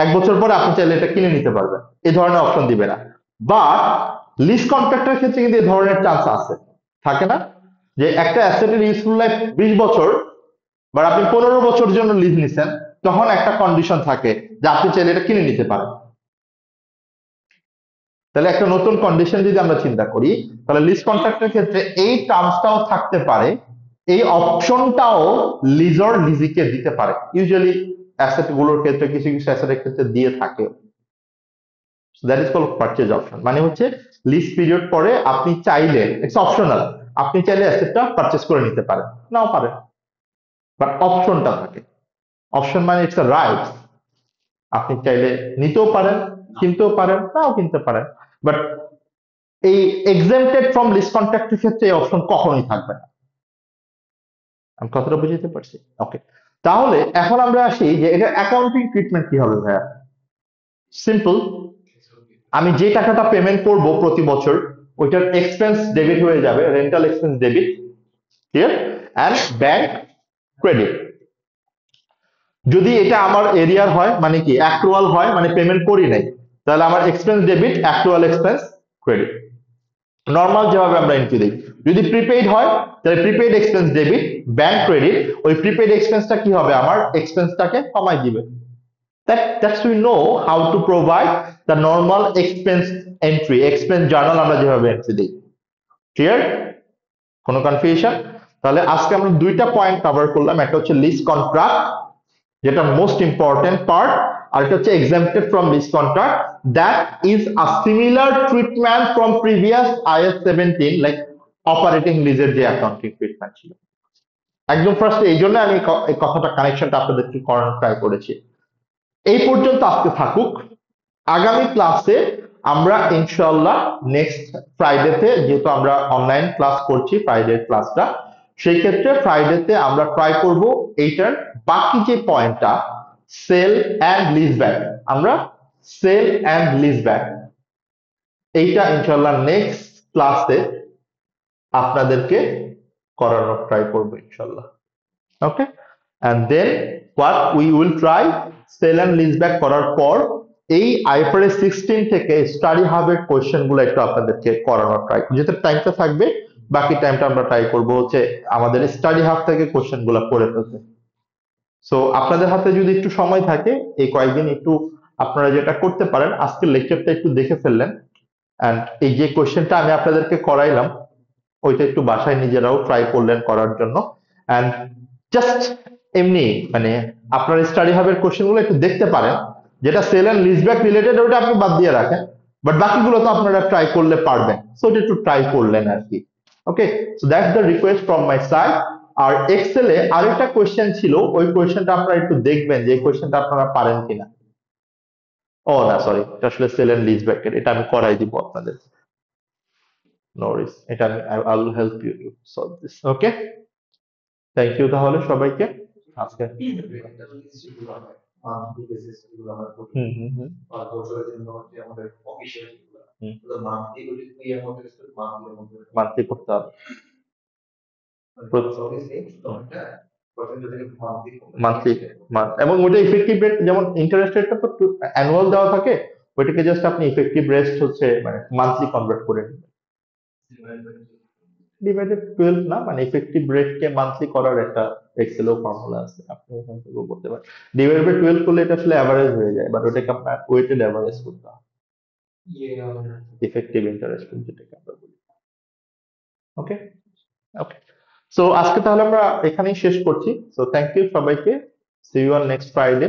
1 বছর পরে আপনি চাইলে এটা কিনে নিতে পারবেন, এই ধরনের অপশন দিবে না। বাট লিজ কন্ট্রাক্টের ক্ষেত্রে কিন্তু এই ধরনের চান্স আছে, থাকে না? যে একটা অ্যাসেটের ইউজফুল লাইফ 20 বছর, বাট আপনি 15 বছর জন্য লিজ নিছেন, তখন একটা কন্ডিশন থাকে যে আপনি চাইলে এটা কিনে নিতে পারেন। তাহলে একটা নতুন কন্ডিশন যদি আমরা চিন্তা করি, তাহলে লিজ কন্ট্রাক্টের ক্ষেত্রে এই টার্মসটাও থাকতে পারে, এই অপশনটাও লিজর লিজিকে দিতে পারে। ইউজুয়ালি অ্যাসেট গুলোর ক্ষেত্রে কিছু কিছু অ্যাসেটের ক্ষেত্রে দিয়ে থাকে। That is called purchase option, মানে হচ্ছে লিজ পিরিয়ড পরে আপনি চাইলে, ইটস অপশনাল, আপনি চাইলে অ্যাসেটটা পারচেজ করে নিতে পারেন, নাও পারেন, বাট অপশনটা থাকে। অপশন মানে ইটস আ রাইট, আপনি চাইলে নিতেও পারেন, কিনতেও পারেন, নাও কিনতে পারেন, বাট এই এক্সেম্পটেড ফ্রম লিজ কন্ট্রাক্টের ক্ষেত্রে এই অপশন কখনোই থাকবে না। আমি কথাটা বুঝতে পারছি? ওকে, তাহলে এখন আমরা আসি যে এটা অ্যাকাউন্টিং ট্রিটমেন্ট কি হবে ভাইয়া। সিম্পল, আমি যে টাকাটা পেমেন্ট করব প্রতি বছর, ওইটার এক্সপেন্স ডেবিট হয়ে যাবে, rental expense debit, clear, and bank credit. যদি এটা আমার এরিয়ার হয়, মানে কি অ্যাক্রুয়াল হয়, মানে পেমেন্ট করি নাই, তাহলে আমার expense debit, accrual expense credit, normal যেভাবে আমরা এন্ট্রি দিই। যদি প্রিপেইড হয় তাহলে prepaid expense debit, bank credit, ওই প্রিপেইড এক্সপেন্সটা কি হবে, আমার এক্সপেন্সটাকে কমাই দিবে। That's we know how to provide the normal expense entry, expense journal আমরা যেভাবে এন্ট্রি দিই। ক্লিয়ার? কোনো কনফিউশন? তাহলে আজকে আমরা দুইটা পয়েন্ট কভার করলাম, একটা হচ্ছে লিজ কন্ট্রাক্ট, যেটা মোস্ট ইম্পর্টেন্ট পার্ট, আর এটা হচ্ছে exempted from lease contract, that is a similar treatment from previous IAS 17, like operating লিজের যে অ্যাকাউন্টিং ট্রিটমেন্ট ছিল। একদম ফার্স্টে এই জন্য আমি এই কথাটা কানেকশনটা আপনাদেরকে করানোর ট্রাই করেছি। এই পর্যন্ত আজকে থাকুক। আগামী ক্লাসে আমরা ইনশাআল্লাহ নেক্সট ফ্রাইডেতে, যেহেতু আমরা অনলাইন ক্লাস করছি ফ্রাইডে ক্লাসটা, সেই ক্ষেত্রে ফ্রাইডেতে আমরা ট্রাই করব এইটার বাকি যে পয়েন্টটা সেল অ্যান্ড লিজ ব্যাক, আমরা সেল অ্যান্ড লিজ ব্যাক এইটা ইনশাআল্লাহ নেক্সট ক্লাসে আপনাদেরকে করানোর ট্রাই করবো ইনশাআল্লাহ। Okay, and then what we will try, sale and lease back করার পর এই আইফারএস 16 থেকে স্টাডি হাবের কোশ্চেন গুলো একটু আপনাদেরকে করানোর ট্রাই, যেটা টাইমটা থাকবে বাকি টাইমটা আমরা ট্রাই করব হচ্ছে আমাদের স্টাডি হাব থেকে কোশ্চেন গুলো করে ফেলতে। সো আপনাদের হাতে যদি একটু সময় থাকে এই কয়েকদিন একটু আপনারা যেটা করতে পারেন, আজকের লেকচারটা একটু দেখে ফেললেন, এন্ড এই যে কোশ্চেনটা আমি আপনাদেরকে করাইলাম ওইটা একটু বাসায় নিজেরাও ট্রাই করলেন করার জন্য, এন্ড জাস্ট এমনি মানে আপনার স্টাডি হাবের কোশ্চেন গুলো একটু দেখতে পারেন, যেটা সেল এন্ড লিজব্যাক রিলেটেড ওটা আপনি বাদ দিয়ে রাখেন, বাট বাকিগুলো তো আপনারা ট্রাই করলে পারবেন, সো ওটা একটু ট্রাই করলেন আর কি। Okay, so that's the request from my side. আর এক্সেলে আরেকটা কোশ্চেন ছিল, ওই কোশ্চেনটা আপনারা একটু দেখবেন যে এই কোশ্চেনটা আপনারা পারেন কিনা। ও না সরি, এটা আসলে সেল এন্ড লিজব্যাক এর, এটা আমি করাই দিব আপনাদের, নো ওয়ারিস, এটা আমি I will help you to solve this. Okay, thank you তাহলে সবাইকে আজকে। একটা যদি সেগুলো হয় মান্থলি বেসিস যেগুলো আমরা করি হুম হুম হুম বা বছরের জন্য যে আমাদের অফিসিয়াল যেগুলো হুম, তো মান্থলি গুলি কি আমাদের মান্থলির মধ্যে মান্থলি করতে হবে। অবভিয়াসলি তো একটা পার্সেন্টেজ থেকে মান্থলি মান্থলি এবং ওটা ইফেক্টিভ রেট, যেমন ইন্টারেস্ট রেটটা তো অ্যানুয়াল দেওয়া থাকে, ওইটাকে জাস্ট আপনি ইফেক্টিভ রেট হচ্ছে মানে মান্থলি কনভার্ট করে নেবেন। ডিভাইডেড 12 না, মানে ইফেক্টিভ রেটকে মান্থলি করার একটা এক্সেলও ফর্মুলা আছে, আপনি ওখান থেকেও করতে পারেন। ডিভাইডেড বাই 12 করলে এটা আসলে অ্যাভারেজ হয়ে যায়, বাট ওটাকে আপনার ওয়েটেড অ্যাভারেজ করতে হবে, ইফেক্টিভ ইন্টারেস্ট যেটাকে আমরা বলি। ওকে, ওকে, সো আজকে তাহলে আমরা এখানেই শেষ করছি। সো থ্যাংক ইউ সবাইকে, see you on next Friday.